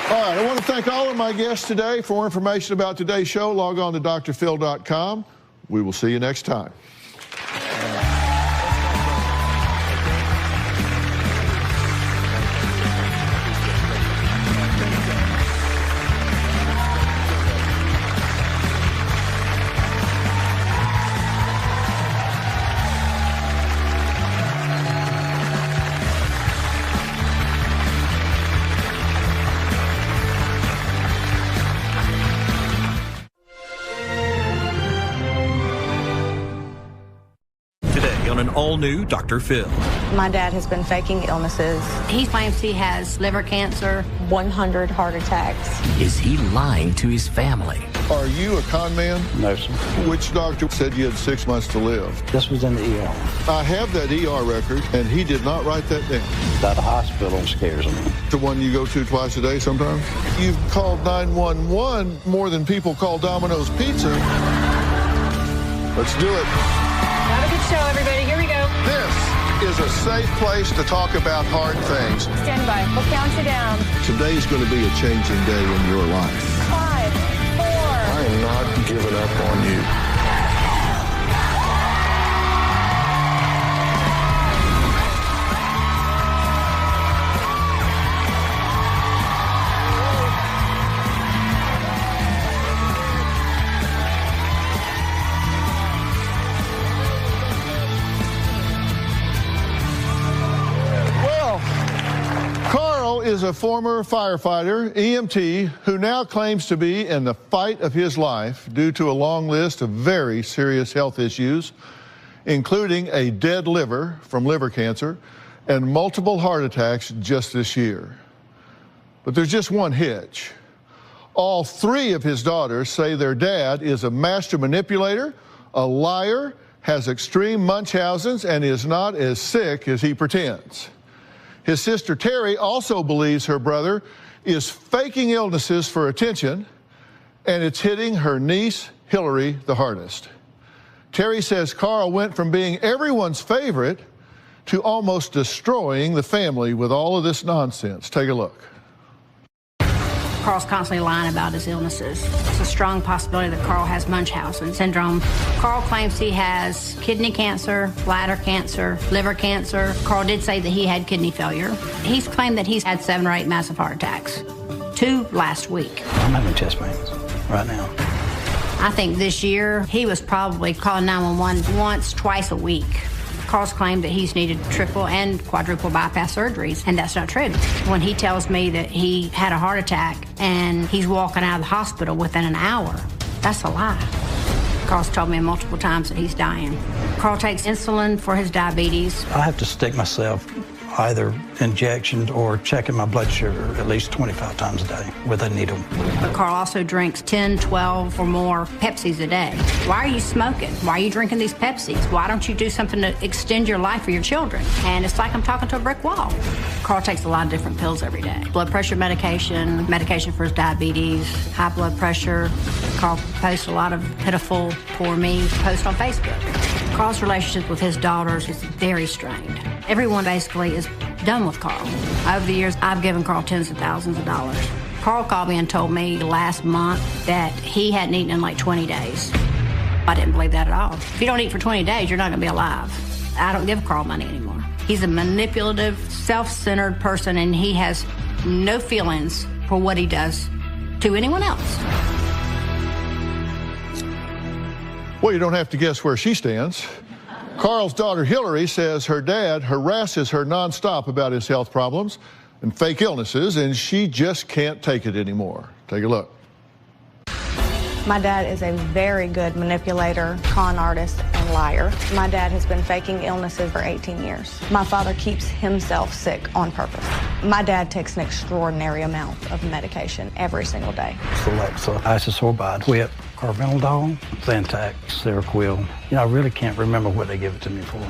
All right, I want to thank all of my guests today. For more information about today's show, log on to drphil.com. We will see you next time. On an all-new Dr. Phil. My dad has been faking illnesses. He claims he has liver cancer, 100 heart attacks. Is he lying to his family? Are you a con man? No, sir. Which doctor said you had 6 months to live? This was in the ER. I have that ER record, and he did not write that down. That hospital scares me. The one you go to twice a day sometimes? You've called 911 more than people call Domino's Pizza. Let's do it. Have a good show, everybody. Here we go. This is a safe place to talk about hard things. Stand by. We'll count you down. Today's going to be a changing day in your life. 5, 4. I am not giving up on you. Is a former firefighter, EMT, who now claims to be in the fight of his life due to a long list of very serious health issues, including a dead liver from liver cancer and multiple heart attacks just this year. But there's just one hitch. All 3 of his daughters say their dad is a master manipulator, a liar, has extreme Munchausen's, and is not as sick as he pretends. His sister Terry also believes her brother is faking illnesses for attention, and it's hitting her niece Hillary the hardest. Terry says Carl went from being everyone's favorite to almost destroying the family with all of this nonsense. Take a look. Carl's constantly lying about his illnesses. It's a strong possibility that Carl has Munchausen syndrome. Carl claims he has kidney cancer, bladder cancer, liver cancer. Carl did say that he had kidney failure. He's claimed that he's had 7 or 8 massive heart attacks, 2 last week. I'm having chest pains right now. I think this year he was probably calling 911 once, twice a week. Carl's claimed that he's needed triple and quadruple bypass surgeries, and that's not true. When he tells me that he had a heart attack and he's walking out of the hospital within an hour, that's a lie. Carl's told me multiple times that he's dying. Carl takes insulin for his diabetes. I have to stick myself either injections or checking my blood sugar at least 25 times a day with a needle. But Carl also drinks 10, 12 or more Pepsis a day. Why are you smoking? Why are you drinking these Pepsis? Why don't you do something to extend your life for your children? And it's like I'm talking to a brick wall. Carl takes a lot of different pills every day. Blood pressure medication, medication for his diabetes, high blood pressure. Carl posts a lot of pitiful, poor me posts on Facebook. Carl's relationship with his daughters is very strained. Everyone basically is done with Carl. Over the years, I've given Carl tens of thousands of dollars. Carl called me and told me last month that he hadn't eaten in like 20 days. I didn't believe that at all. If you don't eat for 20 days, you're not going to be alive. I don't give Carl money anymore. He's a manipulative, self-centered person, and he has no feelings for what he does to anyone else. Well, you don't have to guess where she stands. Carl's daughter, Hillary, says her dad harasses her nonstop about his health problems and fake illnesses, and she just can't take it anymore. Take a look. My dad is a very good manipulator, con artist, and liar. My dad has been faking illnesses for 18 years. My father keeps himself sick on purpose. My dad takes an extraordinary amount of medication every single day. Celexa, isosorbide, whip, carbendazole, Zantac, Seroquel. I really can't remember what they give it to me for.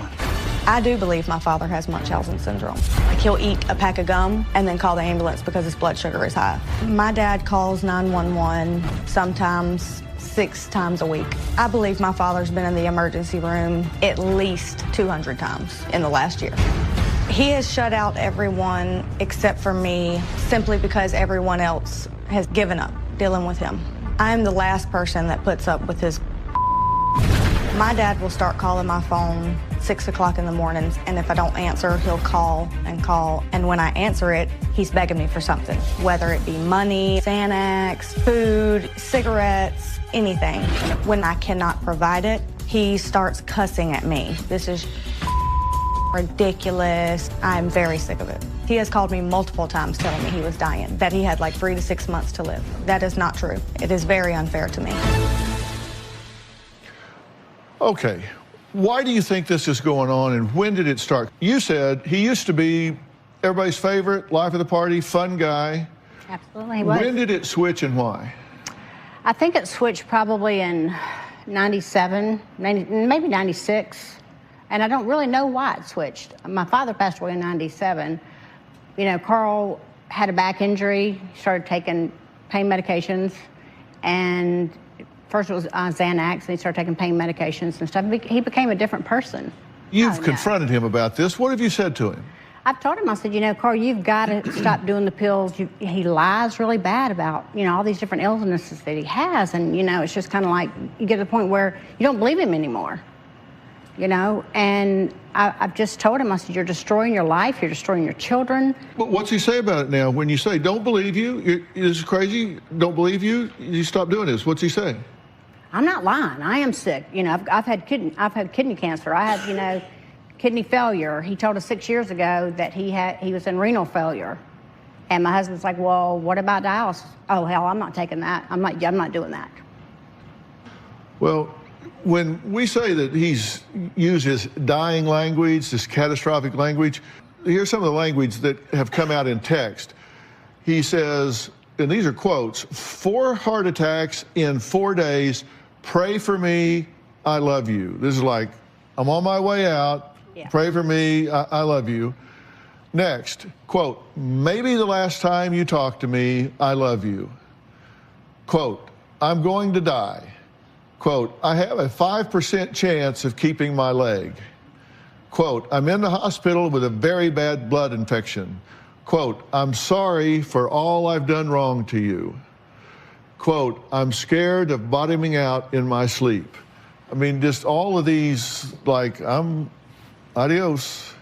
I do believe my father has Munchausen syndrome. Like, he'll eat a pack of gum and then call the ambulance because his blood sugar is high. My dad calls 911 sometimes 6 times a week. I believe my father's been in the emergency room at least 200 times in the last year. He has shut out everyone except for me simply because everyone else has given up dealing with him. I'm the last person that puts up with his. My dad will start calling my phone 6 o'clock in the mornings, and if I don't answer, he'll call, and when I answer it, he's begging me for something, whether it be money, Xanax, food, cigarettes, anything. When I cannot provide it, he starts cussing at me. This is ridiculous. I'm very sick of it. He has called me multiple times telling me he was dying, that he had like 3 to 6 months to live. That is not true. It is very unfair to me. Okay, why do you think this is going on, and when did it start? You said he used to be everybody's favorite, life of the party, fun guy. Absolutely, he was. When did it switch and why? I think it switched probably in 97, maybe 96, and I don't really know why it switched. My father passed away in 97. Carl had a back injury, started taking pain medications, and first it was Xanax, and he started taking pain medications and stuff. He became a different person. You've confronted him about this. What have you said to him? I've told him, I said, Carl, you've got to stop doing the pills. He lies really bad about, all these different illnesses that he has. And, it's just kind of like you get to the point where you don't believe him anymore, And I've just told him, I said, you're destroying your life. You're destroying your children. But what's he say about it now? When you say, don't believe you, this is crazy, don't believe you, you stop doing this. What's he say? I'm not lying. I am sick. I've had kidney cancer. I had, kidney failure. He told us 6 years ago that he was in renal failure. And my husband's like, well, what about dialysis? Oh, hell, I'm not taking that. I'm not doing that. Well, when we say that he's used his dying language, this catastrophic language, here's some of the language that have come out in text. He says, and these are quotes, 4 heart attacks in 4 days, pray for me, I love you. This is like, I'm on my way out, pray for me, I love you. Next, quote, maybe the last time you talk to me, I love you. Quote, I'm going to die. Quote, I have a 5% chance of keeping my leg. Quote, I'm in the hospital with a very bad blood infection. Quote, I'm sorry for all I've done wrong to you. Quote, I'm scared of bottoming out in my sleep. I mean, just all of these, like, I'm adios.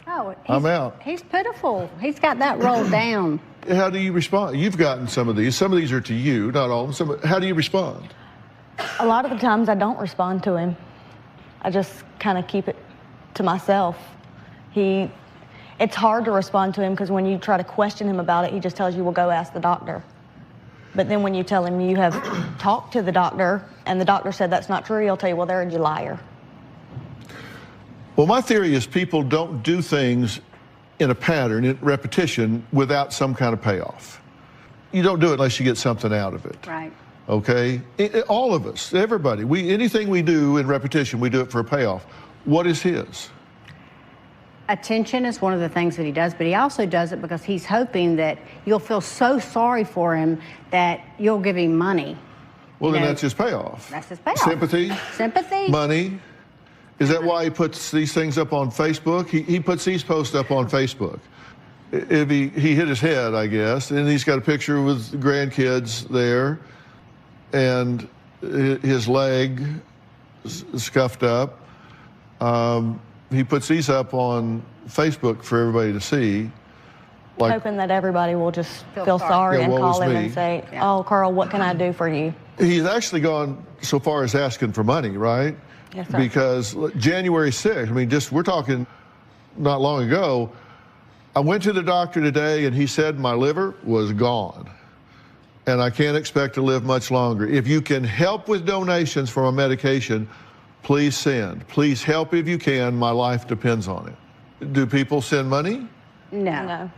Oh, I'm out. He's pitiful. He's got that rolled down. How do you respond? You've gotten some of these. Some of these are to you, not all of them. How do you respond? A lot of the times I don't respond to him. I just kind of keep it to myself. It's hard to respond to him because when you try to question him about it, he just tells you, well, go ask the doctor. But then when you tell him you have talked to the doctor and the doctor said that's not true, he'll tell you, well, they're a liar. Well, my theory is people don't do things in a pattern, in repetition, without some kind of payoff. You don't do it unless you get something out of it. Right. Okay? All of us, everybody, anything we do in repetition, we do it for a payoff. What is his? Attention is one of the things that he does, but he also does it because he's hoping that you'll feel so sorry for him that you'll give him money. Well, then that's his payoff. That's his payoff. Sympathy. Sympathy. Money. Is that why he puts these things up on Facebook? He puts these posts up on Facebook. If he hit his head, I guess, and he's got a picture with grandkids there, and his leg scuffed up. He puts these up on Facebook for everybody to see. Like, hoping that everybody will just feel sorry and call him and say, oh, Carl, what can I do for you? He's actually gone so far as asking for money, right? Yes, sir. Because January 6th, I mean, we're talking not long ago, I went to the doctor today and he said my liver was gone and I can't expect to live much longer. If you can help with donations for my medication, please send. Please help if you can. My life depends on it. Do people send money? No.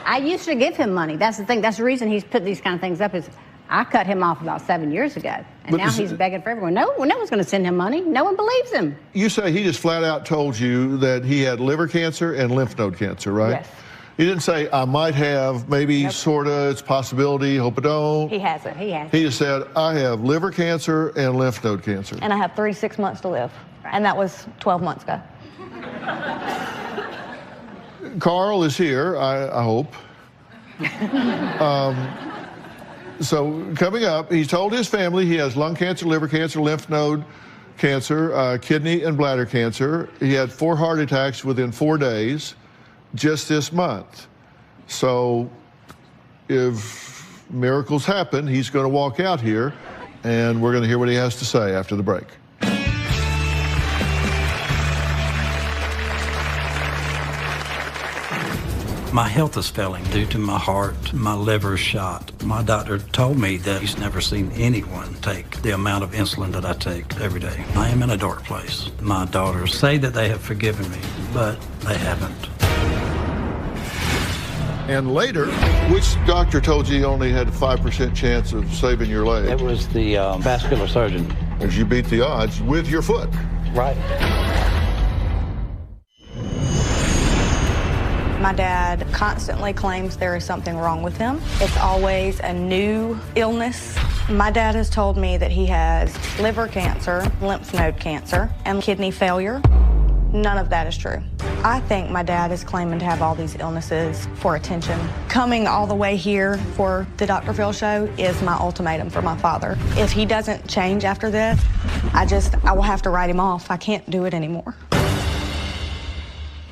I used to give him money. That's the thing. That's the reason he's put these kind of things up is I cut him off about 7 years ago. And now he's begging for everyone. No one's going to send him money. No one believes him. You say he just flat out told you that he had liver cancer and lymph node cancer, right? Yes. He didn't say, I might have, maybe, sorta, it's a possibility, hope I don't. He hasn't. He has. He just said, I have liver cancer and lymph node cancer. And I have 36 months to live. And that was 12 months ago. Carl is here, I hope. So coming up, he told his family he has lung cancer, liver cancer, lymph node cancer, kidney and bladder cancer. He had 4 heart attacks within 4 days just this month. So if miracles happen, he's going to walk out here and we're going to hear what he has to say after the break. My health is failing due to my heart, my liver shot. My doctor told me that he's never seen anyone take the amount of insulin that I take every day. I am in a dark place. My daughters say that they have forgiven me, but they haven't. And later, which doctor told you only had a 5% chance of saving your leg? It was the vascular surgeon. As you beat the odds with your foot. Right. My dad constantly claims there is something wrong with him. It's always a new illness. My dad has told me that he has liver cancer, lymph node cancer, and kidney failure. None of that is true. I think my dad is claiming to have all these illnesses for attention. Coming all the way here for the Dr. Phil show is my ultimatum for my father. If he doesn't change after this, I will have to write him off. I can't do it anymore.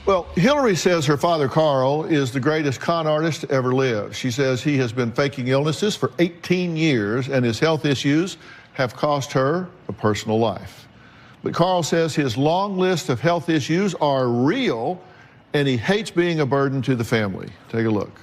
Well, Hillary says her father, Carl, is the greatest con artist to ever live. She says he has been faking illnesses for 18 years, and his health issues have cost her a personal life. But Carl says his long list of health issues are real, and he hates being a burden to the family. Take a look.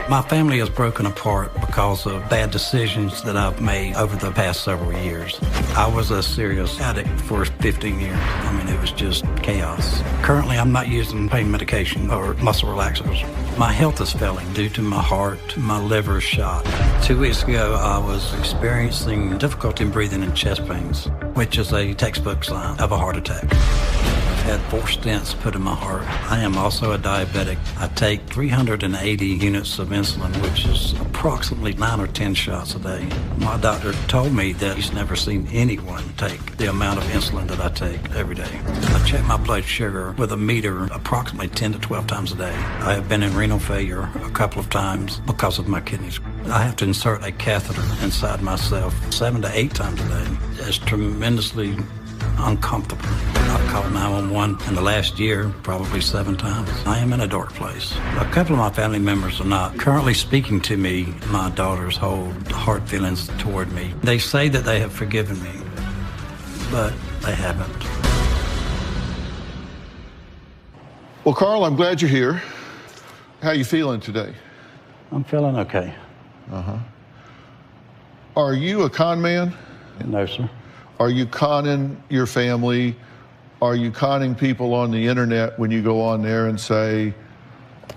My family is broken apart because of bad decisions that I've made over the past several years. I was a serious addict for 15 years. I mean, it was just chaos. Currently, I'm not using pain medication or muscle relaxers. My health is failing due to my heart, my liver shot. 2 weeks ago, I was experiencing difficulty in breathing and chest pains, which is a textbook sign of a heart attack. I've had 4 stents put in my heart. I am also a diabetic. I take 380 units of insulin, which is approximately 9 or 10 shots a day. My doctor told me that he's never seen anyone take the amount of insulin that I take every day. I check my blood sugar with a meter approximately 10 to 12 times a day. I have been in renal failure a couple of times because of my kidneys. I have to insert a catheter inside myself 7 to 8 times a day. It's tremendously uncomfortable. I've called 911 in the last year probably 7 times. I am in a dark place. A couple of my family members are not currently speaking to me. My daughters hold hard feelings toward me. They say that they have forgiven me, but they haven't. Well, Carl, I'm glad you're here. How you feeling today? I'm feeling okay. Are you a con man? No, sir. Are you conning your family? Are you conning people on the internet when you go on there and say,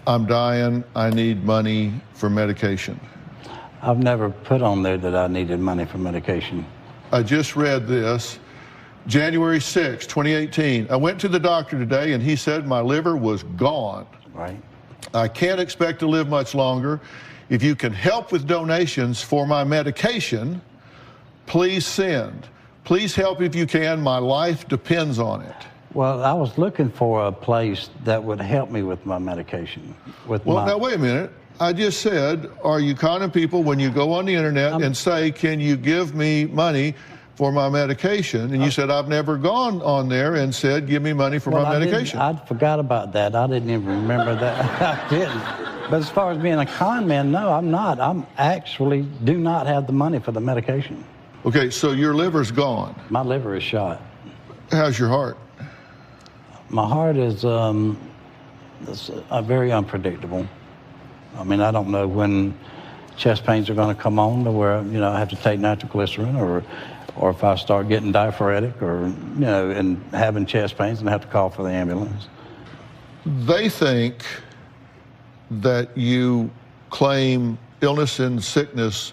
I'm dying, I need money for medication? I've never put on there that I needed money for medication. I just read this. January 6, 2018. I went to the doctor today and he said my liver was gone. Right. I can't expect to live much longer. If you can help with donations for my medication, please send. Please help if you can. My life depends on it. Well, I was looking for a place that would help me with my medication. Now wait a minute. I just said, are you conning people when you go on the internet and say, can you give me money for my medication? And you said, I've never gone on there and said, give me money for my medication. I forgot about that. I didn't even remember that. I didn't. But as far as being a con man, no, I'm not. I'm actually do not have the money for the medication. Okay, so your liver's gone. My liver is shot. How's your heart? My heart is very unpredictable. I mean, I don't know when chest pains are going to come on to where, I have to take nitroglycerin or if I start getting diaphoretic or, and having chest pains and have to call for the ambulance. They think that you claim illness and sickness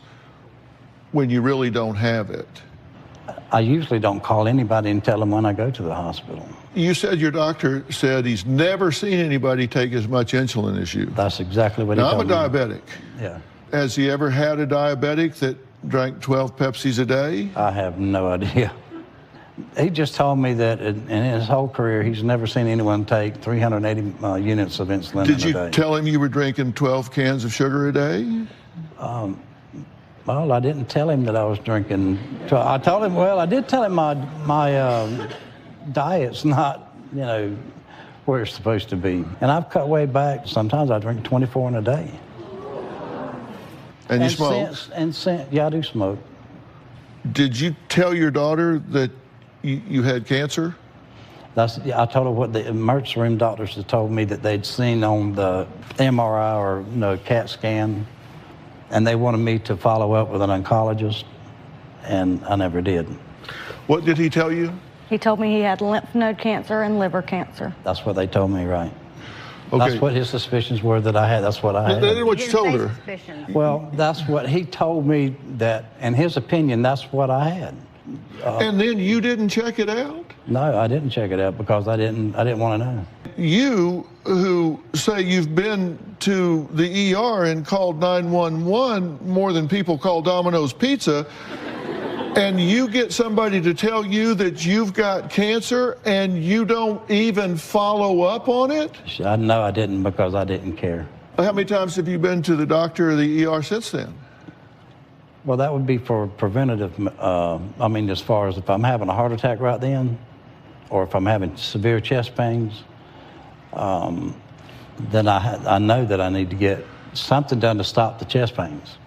when you really don't have it. I usually don't call anybody and tell them when I go to the hospital. You said your doctor said he's never seen anybody take as much insulin as you. That's exactly what he told me. Now, I'm a diabetic. Yeah. Has he ever had a diabetic that drank 12 Pepsis a day? I have no idea. He just told me that in his whole career, he's never seen anyone take 380 units of insulin in a day. Did you tell him you were drinking 12 cans of sugar a day? Well, I didn't tell him that I was drinking. I told him, I did tell him my diet's not, where it's supposed to be. And I've cut way back. Sometimes I drink 24 in a day. And you smoke? Yeah, I do smoke. Did you tell your daughter that you had cancer? I told her what the emergency room doctors had told me that they'd seen on the MRI or CAT scan, and they wanted me to follow up with an oncologist, and I never did. What did he tell you? He told me he had lymph node cancer and liver cancer. That's what they told me, right. Okay. That's what his suspicions were that I had. That's what I had. That is what you told her. Well, that's what he told me that, in his opinion, that's what I had. And then you didn't check it out? No, I didn't check it out because I didn't want to know. You who say you've been to the ER and called 911 more than people call Domino's Pizza, and you get somebody to tell you that you've got cancer and you don't even follow up on it? No, I didn't because I didn't care. How many times have you been to the doctor or the ER since then? Well, that would be for preventative, as far as if I'm having a heart attack right then, or if I'm having severe chest pains, then I know that I need to get something done to stop the chest pains.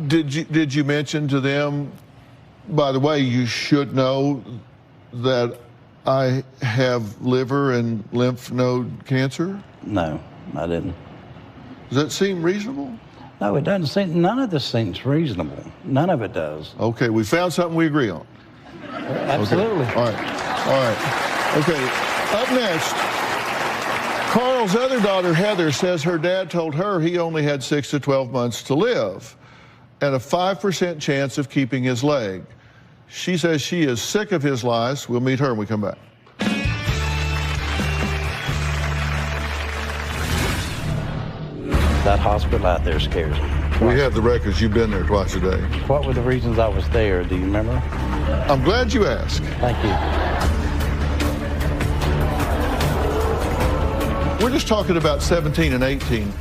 Did you mention to them, by the way, you should know that I have liver and lymph node cancer? No, I didn't. Does that seem reasonable? No, it doesn't seem, none of this seems reasonable. None of it does. Okay, we found something we agree on. Absolutely. Okay. All right. Okay, up next, Carl's other daughter, Heather, says her dad told her he only had 6 to 12 months to live and a 5% chance of keeping his leg. She says she is sick of his lies. We'll meet her when we come back. That hospital out there scares me. We have the records. You've been there twice a day. What were the reasons I was there? Do you remember? I'm glad you asked. Thank you. We're just talking about 17 and 18.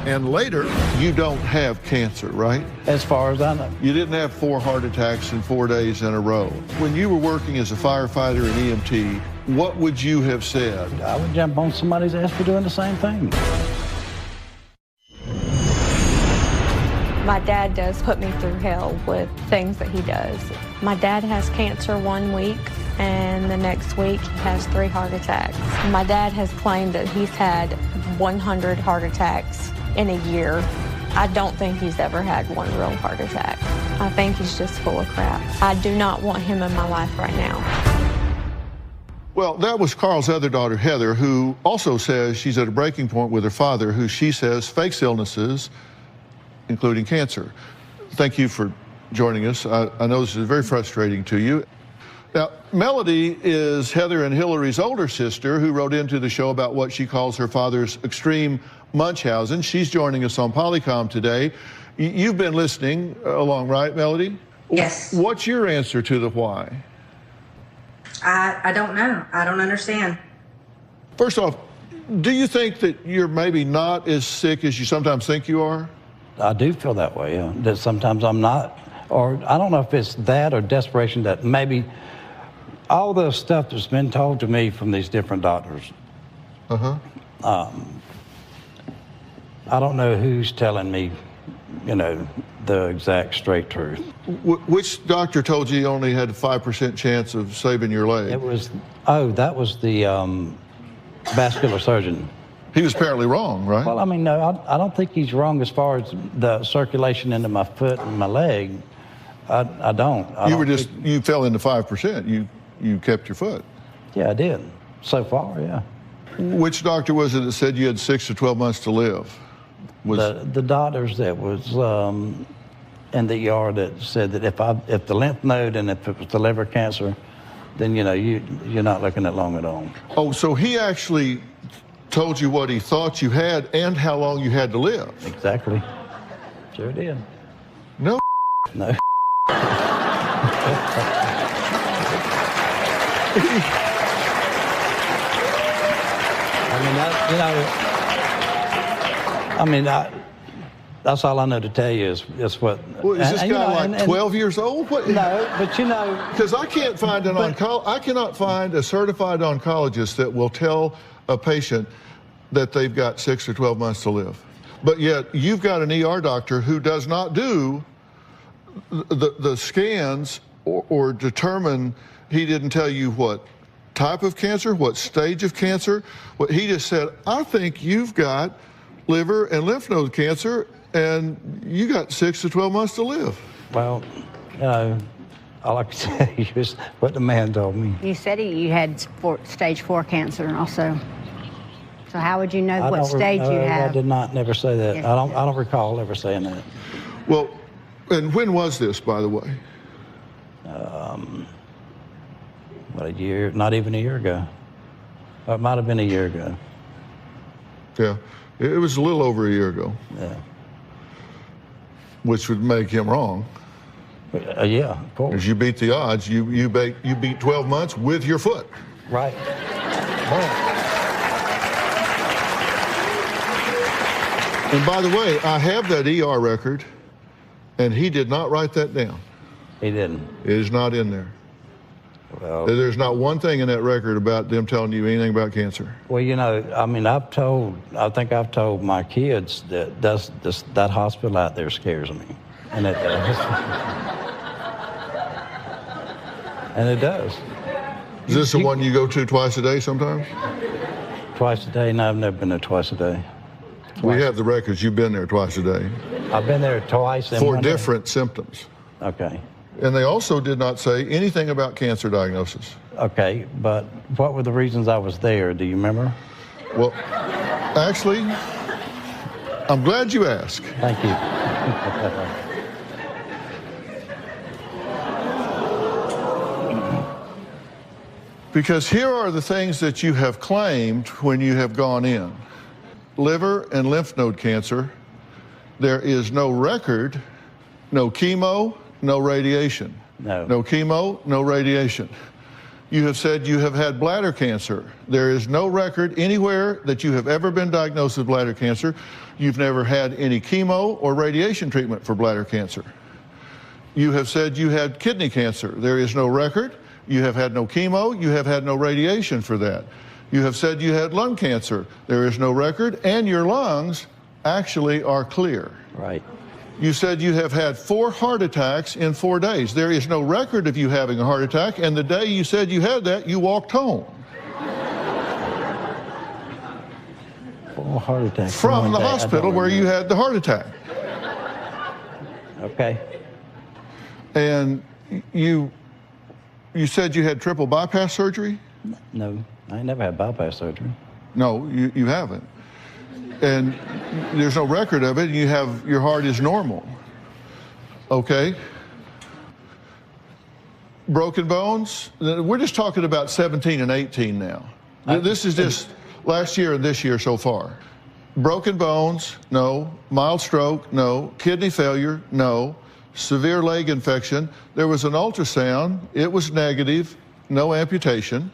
And later, you don't have cancer, right? As far as I know. You didn't have 4 heart attacks in 4 days in a row. When you were working as a firefighter and EMT, what would you have said? I would jump on somebody's ass for doing the same thing. My dad does put me through hell with things that he does. My dad has cancer 1 week, and the next week he has 3 heart attacks. My dad has claimed that he's had 100 heart attacks in a year. I don't think he's ever had one real heart attack. I think he's just full of crap. I do not want him in my life right now. Well, that was Carl's other daughter, Heather, who also says she's at a breaking point with her father, who she says fakes illnesses, including cancer. Thank you for joining us. I know this is very frustrating to you. Now, Melody is Heather and Hillary's older sister who wrote into the show about what she calls her father's extreme Munchausen. She's joining us on Polycom today. You've been listening along, right, Melody? Yes. What's your answer to the why? I don't know. I don't understand. First off, do you think that you're maybe not as sick as you sometimes think you are? I do feel that way, yeah. That sometimes I'm not, or I don't know if it's that or desperation that maybe all the stuff that's been told to me from these different doctors. I don't know who's telling me, you know, the exact straight truth. Which doctor told you only had a 5% chance of saving your leg? It was, that was the vascular surgeon. He was apparently wrong, right? Well, I mean, no, I don't think he's wrong as far as the circulation into my foot and my leg. I don't. You fell into 5%. You kept your foot. Yeah, I did. So far, yeah. Which doctor was it that said you had 6 to 12 months to live? The doctors that was in the ER that said that if the lymph node and if it was the liver cancer, then, you know, you're not looking at long at all. Oh, so he actually told you what he thought you had and how long you had to live? Exactly. Sure did. No. No. That's all I know to tell you is what. Well, is this guy like 12 years old? What? No, but you know. Because I can't find I cannot find a certified oncologist that will tell a patient that they've got 6 or 12 months to live. But yet you've got an ER doctor who does not do the scans or determine. He didn't tell you what type of cancer, what stage of cancer. What he just said, I think you've got liver and lymph node cancer, and you got 6 to 12 months to live. Well, you know, all I can tell you is what the man told me. You said you had stage 4 cancer also. So how would you know what stage you have? I did not never say that. Yes, I don't recall ever saying that. Well, and when was this, by the way? What, a year? Not even a year ago. Or it might have been a year ago. Yeah, it was a little over a year ago. Yeah. Which would make him wrong. Yeah, of course. As you beat the odds, you beat 12 months with your foot. Right. And by the way, I have that ER record, and he did not write that down. He didn't. It is not in there. Well, there's not one thing in that record about them telling you anything about cancer. Well, you know, I mean, I think I've told my kids that that hospital out there scares me, and it does. And it does. Is this the one you go to twice a day sometimes? Twice a day? No, I've never been there twice a day. We have the records. You've been there twice a day. I've been there twice. For different symptoms. Okay. And they also did not say anything about cancer diagnosis. Okay, but what were the reasons I was there? Do you remember? Well, actually, I'm glad you asked. Thank you. Because here are the things that you have claimed when you have gone in. Liver and lymph node cancer, there is no record, no chemo, no radiation. No. No chemo, no radiation. You have said you have had bladder cancer. There is no record anywhere that you have ever been diagnosed with bladder cancer. You've never had any chemo or radiation treatment for bladder cancer. You have said you had kidney cancer. There is no record. You have had no chemo. You have had no radiation for that. You have said you had lung cancer. There is no record, and your lungs actually are clear. Right. You said you have had 4 heart attacks in 4 days. There is no record of you having a heart attack, and the day you said you had that, you walked home. 4 heart attacks. From the hospital where you had the heart attack. Okay. And you said you had triple bypass surgery? No, I ain't never had bypass surgery. No, you haven't. And there's no record of it, and your heart is normal. Okay? Broken bones? We're just talking about 17 and 18 now. This is just last year and this year so far. Broken bones? No. Mild stroke? No. Kidney failure? No. Severe leg infection? There was an ultrasound. It was negative. No amputation.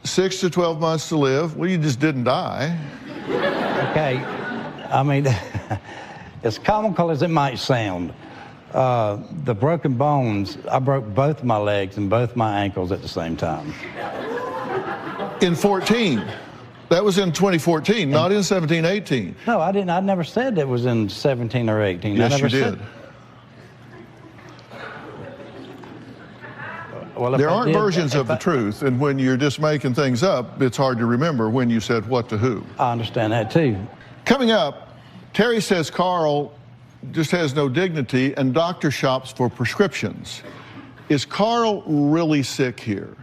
6 to 12 months to live. Well, you just didn't die. Okay, I mean, as comical as it might sound, the broken bones, I broke both my legs and both my ankles at the same time. In 14. That was in 2014, not in 17, 18. No, I didn't. I never said it was in 17 or 18. Yes, I never you did. Well, there aren't versions of the truth, and when you're just making things up, it's hard to remember when you said what to who. I understand that, too. Coming up, Terry says Carl just has no dignity and doctor shops for prescriptions. Is Carl really sick here?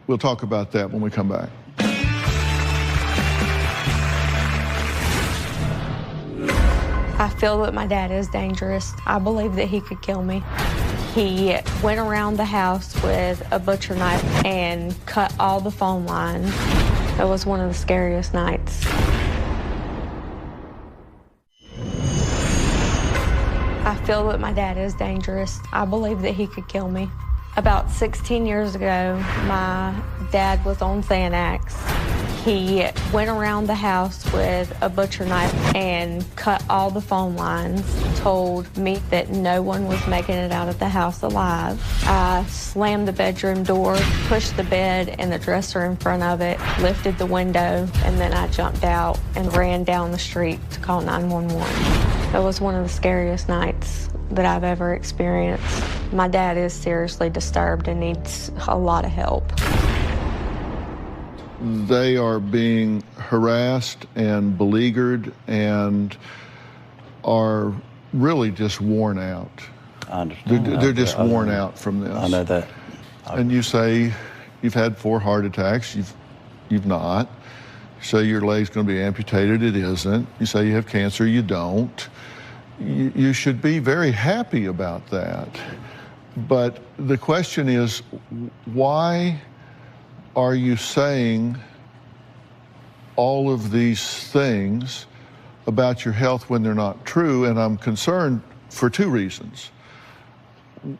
We'll talk about that when we come back. I feel that my dad is dangerous. I believe that he could kill me. He went around the house with a butcher knife and cut all the phone lines. It was one of the scariest nights. I feel that my dad is dangerous. I believe that he could kill me. About 16 years ago, my dad was on Xanax. He went around the house with a butcher knife and cut all the phone lines, told me that no one was making it out of the house alive. I slammed the bedroom door, pushed the bed and the dresser in front of it, lifted the window, and then I jumped out and ran down the street to call 911. It was one of the scariest nights that I've ever experienced. My dad is seriously disturbed and needs a lot of help. They are being harassed and beleaguered and are really just worn out. I understand. They're just worn out from this. I know that. And you say you've had 4 heart attacks. You've not. You say your leg's going to be amputated. It isn't. You say you have cancer. You don't. You should be very happy about that. But the question is, why are you saying all of these things about your health when they're not true? And I'm concerned for 2 reasons.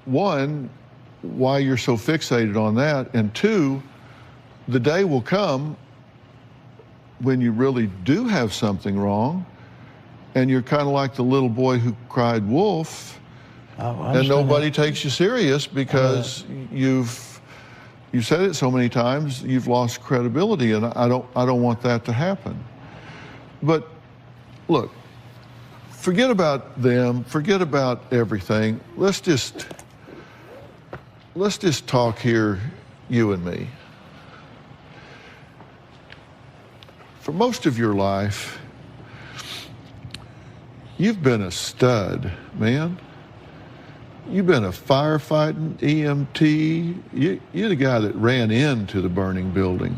1, why you're so fixated on that, and 2, the day will come when you really do have something wrong and you're kind of like the little boy who cried wolf, and nobody takes you serious because you've said it so many times, you've lost credibility, and I don't want that to happen. But look, forget about them, forget about everything. Let's just talk here, you and me. For most of your life, you've been a stud, man. You've been a firefighting EMT. You're the guy that ran into the burning building.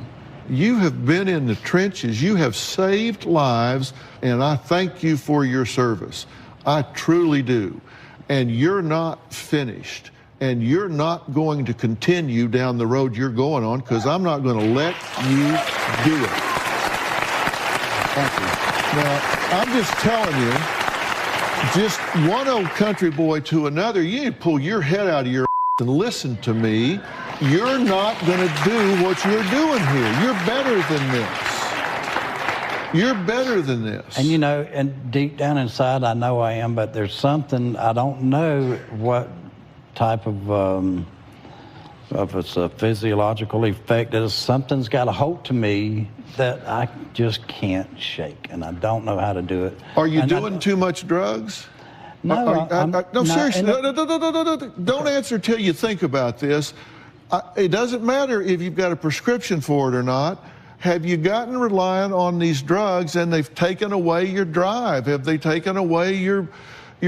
You have been in the trenches. You have saved lives, and I thank you for your service. I truly do. And you're not finished, and you're not going to continue down the road you're going on, because I'm not going to let you do it. Thank you. Now, I'm just telling you, just one old country boy to another, you need to pull your head out of your and listen to me. You're not going to do what you're doing here. You're better than this. You're better than this. And you know, and deep down inside, I know I am, but there's something, I don't know what type of if it's a physiological effect, that something's got a hold to me that I just can't shake, and I don't know how to do it. Are you doing too much drugs? No, no, seriously, don't answer till you think about this. It doesn't matter if you've got a prescription for it or not. Have you gotten reliant on these drugs and they've taken away your drive? Have they taken away your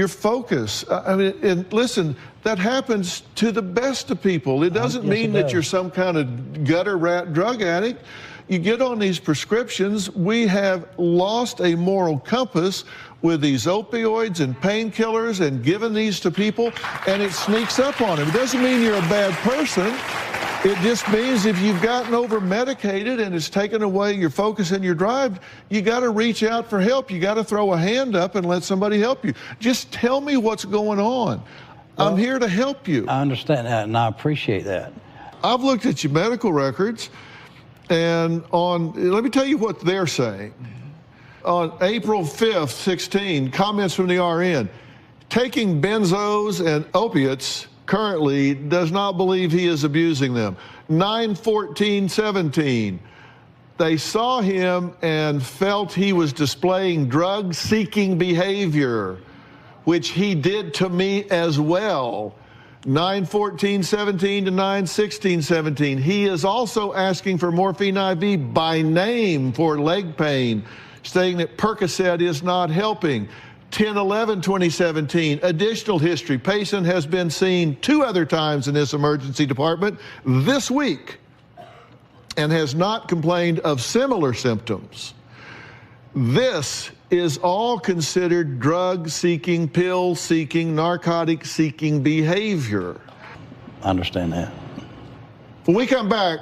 focus? I mean, and listen, that happens to the best of people. It doesn't mean that you're some kind of gutter rat drug addict. You get on these prescriptions, we have lost a moral compass with these opioids and painkillers and giving these to people, and it sneaks up on them. It doesn't mean you're a bad person. It just means if you've gotten over-medicated and it's taken away your focus and your drive, you got to reach out for help. You got to throw a hand up and let somebody help you. Just tell me what's going on. Well, I'm here to help you. I understand that, and I appreciate that. I've looked at your medical records, and let me tell you what they're saying. On April 5th, 16, comments from the RN. Taking benzos and opiates currently, does not believe he is abusing them. 9/14/17, they saw him and felt he was displaying drug-seeking behavior, which he did to me as well. 9/14/17 to 9/16/17, he is also asking for morphine IV by name for leg pain, saying that Percocet is not helping. 10/11/2017, additional history. Patient has been seen 2 other times in this emergency department this week and has not complained of similar symptoms. This is all considered drug-seeking, pill-seeking, narcotic-seeking behavior. I understand that. When we come back,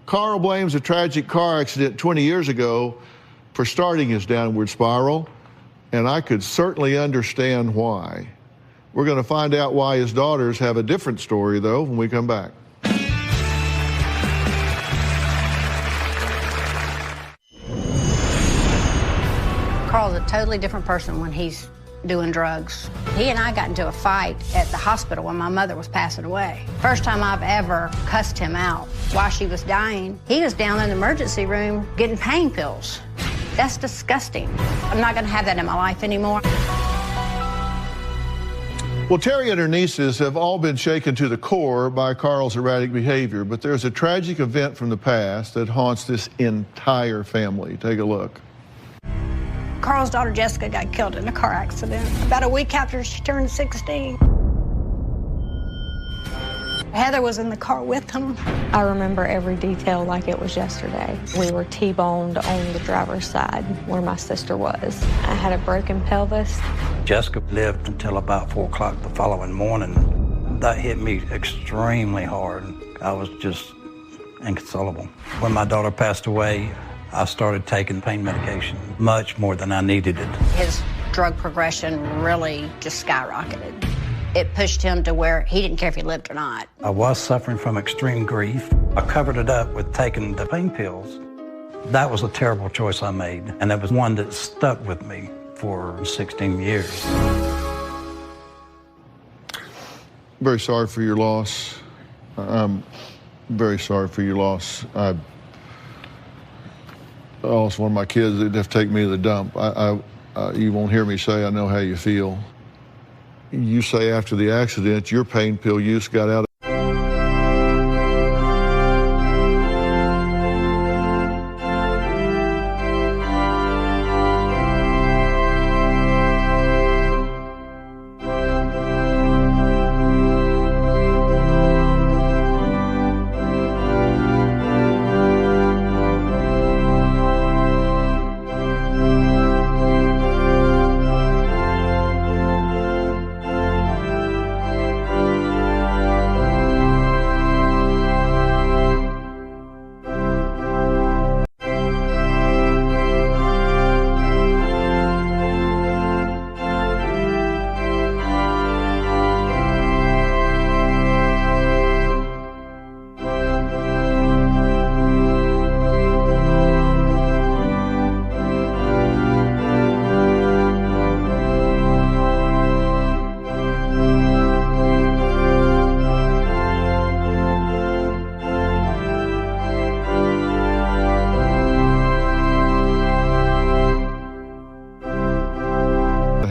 Carl blames a tragic car accident 20 years ago for starting his downward spiral, and I could certainly understand why. We're going to find out why his daughters have a different story, though, when we come back. Carl's a totally different person when he's doing drugs. He and I got into a fight at the hospital when my mother was passing away. First time I've ever cussed him out while she was dying. He was down in the emergency room getting pain pills. That's disgusting. I'm not going to have that in my life anymore. Well, Terry and her nieces have all been shaken to the core by Carl's erratic behavior, but there's a tragic event from the past that haunts this entire family. Take a look. Carl's daughter Jessica got killed in a car accident about a week after she turned 16. Heather was in the car with him. I remember every detail like it was yesterday. We were T-boned on the driver's side where my sister was. I had a broken pelvis. Jessica lived until about 4 o'clock the following morning. That hit me extremely hard. I was just inconsolable. When my daughter passed away, I started taking pain medication much more than I needed it. His drug progression really just skyrocketed. It pushed him to where he didn't care if he lived or not. I was suffering from extreme grief. I covered it up with taking the pain pills. That was a terrible choice I made, and it was one that stuck with me for 16 years. Very sorry for your loss. I'm very sorry for your loss. I lost one of my kids. They'd have to take me to the dump. You won't hear me say I know how you feel. You say after the accident, your pain pill use got out of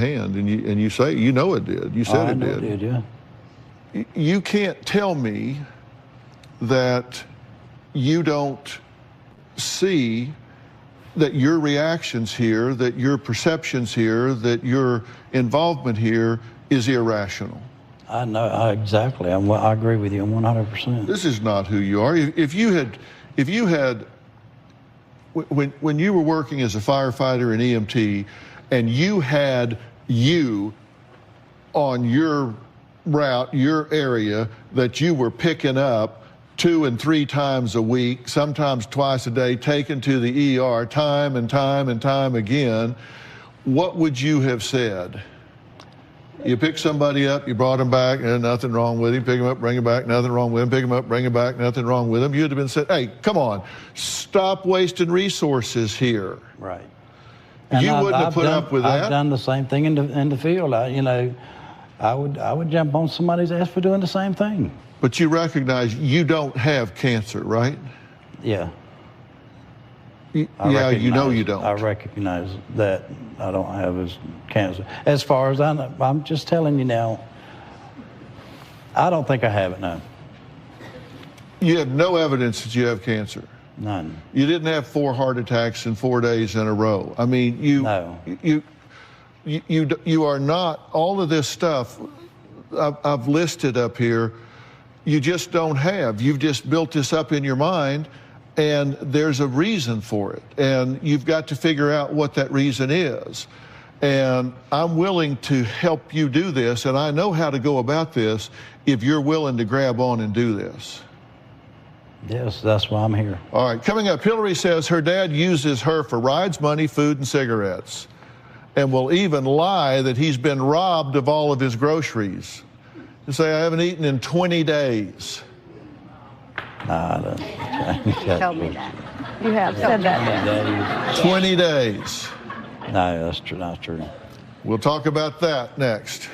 hand, and you say, you know it did. You said it did. It did, yeah. You can't tell me that you don't see that your reactions here, that your perceptions here, that your involvement here is irrational. I know, exactly. I agree with you 100%. This is not who you are. If you had, when you were working as a firefighter and EMT, and you had on your route, your area, that you were picking up 2 and 3 times a week, sometimes twice a day, taken to the ER time and time and time again, what would you have said? You pick somebody up, you brought him back, and nothing wrong with him. Pick him up, bring him back, nothing wrong with him. Pick him up, bring him back, nothing wrong with him. You'd have been said, hey, come on, stop wasting resources here. Right. You wouldn't have put up with that. I've done the same thing in the field. I would jump on somebody's ass for doing the same thing. But you recognize you don't have cancer, right? Yeah. Yeah, you know you don't. I recognize that I don't have his cancer. As far as I know, I'm just telling you now, I don't think I have it now. You have no evidence that you have cancer? None. You didn't have 4 heart attacks in 4 days in a row. I mean, you are not, all of this stuff I've listed up here, you just don't have. You've just built this up in your mind, and there's a reason for it. And you've got to figure out what that reason is. And I'm willing to help you do this, and I know how to go about this if you're willing to grab on and do this. Yes, that's why I'm here. All right, coming up, Hillary says her dad uses her for rides, money, food, and cigarettes, and will even lie that he's been robbed of all of his groceries. And say, I haven't eaten in 20 days. Nah, You told me that. You have said that. 20 days. No, that's true. Not true. We'll talk about that next.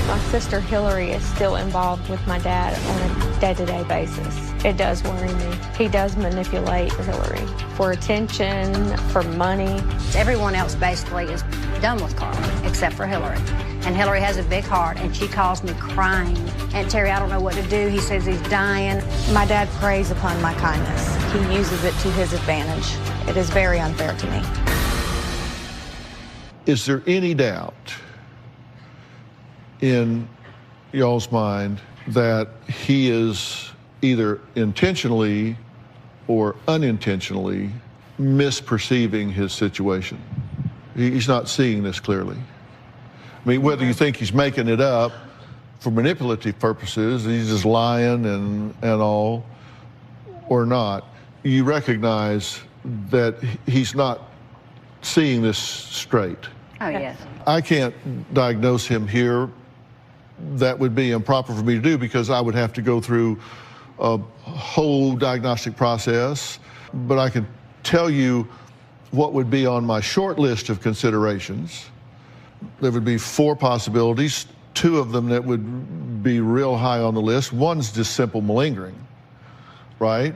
My sister Hillary is still involved with my dad on a day-to-day basis. It does worry me. He does manipulate Hillary for attention, for money. Everyone else basically is done with Carl, except for Hillary. And Hillary has a big heart, and she calls me crying. Aunt Terry, I don't know what to do. He says he's dying. My dad preys upon my kindness. He uses it to his advantage. It is very unfair to me. Is there any doubt in y'all's mind that he is either intentionally or unintentionally misperceiving his situation? He's not seeing this clearly. I mean, whether you think he's making it up for manipulative purposes, he's just lying and all, or not, you recognize that he's not seeing this straight. Oh, yes. I can't diagnose him here. That would be improper for me to do because I would have to go through a whole diagnostic process. But I can tell you what would be on my short list of considerations. There would be 4 possibilities, 2 of them that would be real high on the list. One's just simple malingering, right?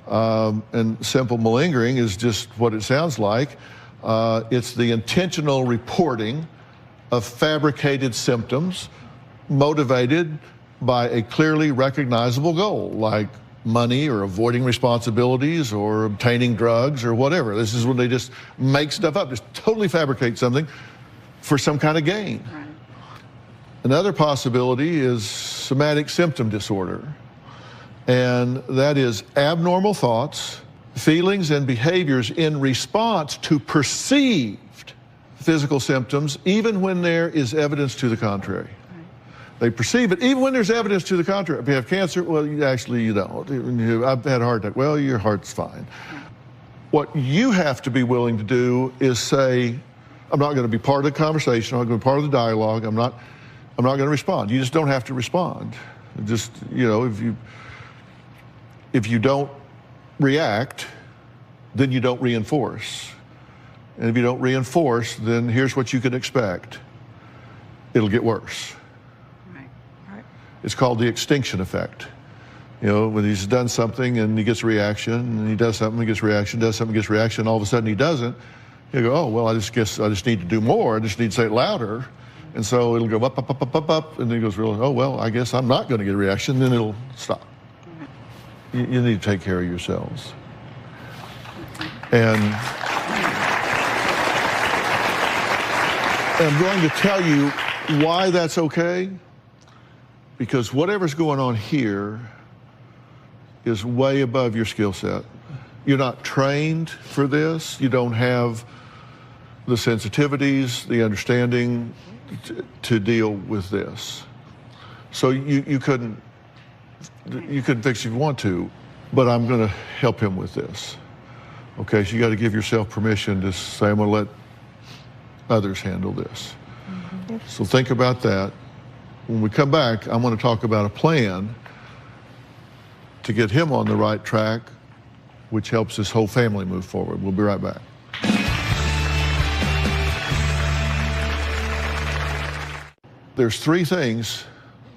And simple malingering is just what it sounds like. It's the intentional reporting of fabricated symptoms motivated by a clearly recognizable goal, like money or avoiding responsibilities or obtaining drugs or whatever. This is when they just make stuff up, just totally fabricate something for some kind of gain. Right. Another possibility is somatic symptom disorder, and that is abnormal thoughts, feelings, and behaviors in response to perceived physical symptoms, even when there is evidence to the contrary. They perceive it, even when there's evidence to the contrary. If you have cancer, well, you don't. I've had a heart attack. Well, your heart's fine. What you have to be willing to do is say, I'm not going to be part of the conversation. I'm not going to be part of the dialogue. I'm not going to respond. You just don't have to respond. Just, if you don't react, then you don't reinforce. And if you don't reinforce, then here's what you can expect. It'll get worse. It's called the extinction effect. You know, when he's done something and he gets a reaction, and he does something, he gets a reaction, does something, gets a reaction, all of a sudden he doesn't, he'll go, oh, well, I just need to do more. I just need to say it louder. And so it'll go up, up, up, up, up, up, and then he goes, oh, well, I guess I'm not going to get a reaction, then it'll stop. You need to take care of yourselves. And I'm going to tell you why that's okay, because whatever's going on here is way above your skill set. You're not trained for this. You don't have the sensitivities, the understanding to deal with this. So you couldn't fix it if you want to, but I'm going to help him with this. Okay, so you got to give yourself permission to say, I'm going to let others handle this. Mm-hmm. So think about that. When we come back, I'm going to talk about a plan to get him on the right track, which helps his whole family move forward. We'll be right back. There's 3 things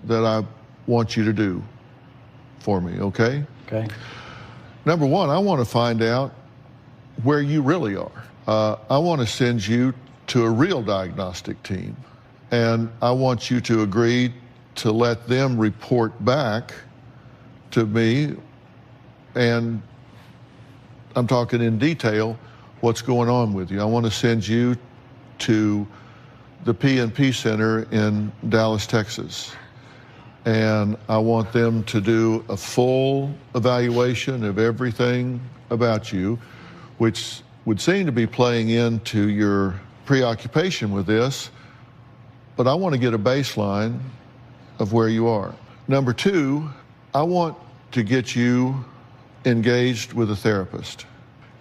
that I want you to do for me, okay? Okay. Number 1, I want to find out where you really are. I want to send you to a real diagnostic team, and I want you to agree to let them report back to me, and I'm talking in detail what's going on with you. I want to send you to the P&P Center in Dallas, Texas, and I want them to do a full evaluation of everything about you, which would seem to be playing into your preoccupation with this, but I want to get a baseline of where you are. Number 2, I want to get you engaged with a therapist,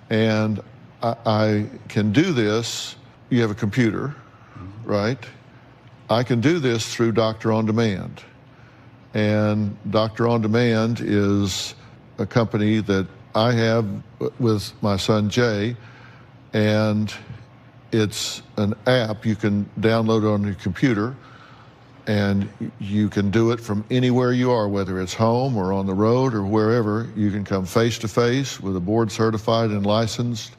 and I can do this. You have a computer, right? I can do this through Doctor On Demand, and Doctor On Demand is a company that I have with my son Jay, and it's an app you can download on your computer, and you can do it from anywhere you are, whether it's home or on the road or wherever. You can come face to face with a board certified and licensed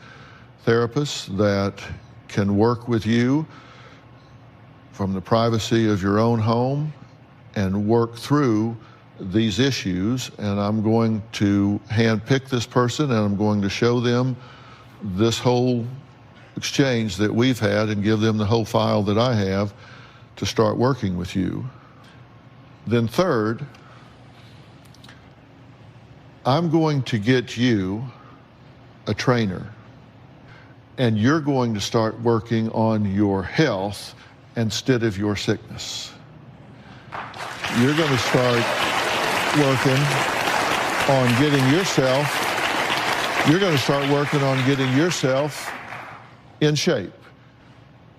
therapist that can work with you from the privacy of your own home and work through these issues. And I'm going to handpick this person, and I'm going to show them this whole exchange that we've had and give them the whole file that I have to start working with you. Then third, I'm going to get you a trainer, and you're going to start working on your health instead of your sickness. You're going to start working on getting yourself in shape.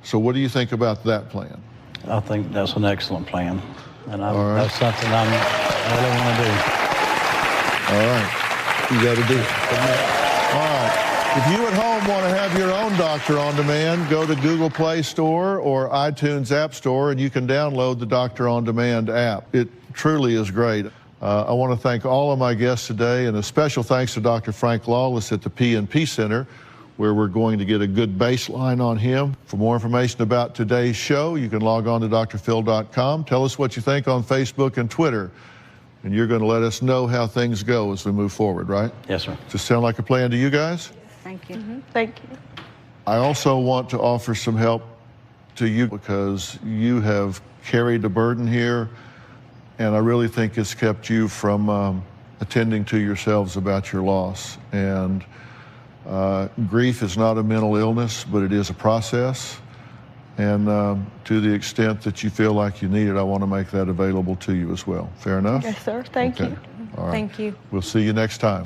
So what do you think about that plan? I think that's an excellent plan, and that's something I really want to do. All right, you got to do it. All right. If you at home want to have your own Doctor On Demand, go to Google Play Store or iTunes App Store, and you can download the Doctor On Demand app. It truly is great. I want to thank all of my guests today, and a special thanks to Dr. Frank Lawless at the P&P Center, where we're going to get a good baseline on him. For more information about today's show, you can log on to drphil.com. Tell us what you think on Facebook and Twitter, and you're going to let us know how things go as we move forward, right? Yes, sir. Does this sound like a plan to you guys? Thank you. Mm-hmm. Thank you. I also want to offer some help to you because you have carried the burden here, and I really think it's kept you from attending to yourselves about your loss. And grief is not a mental illness, but it is a process. And to the extent that you feel like you need it, I want to make that available to you as well. Fair enough? Yes, sir. Thank you. All right. Thank you. We'll see you next time.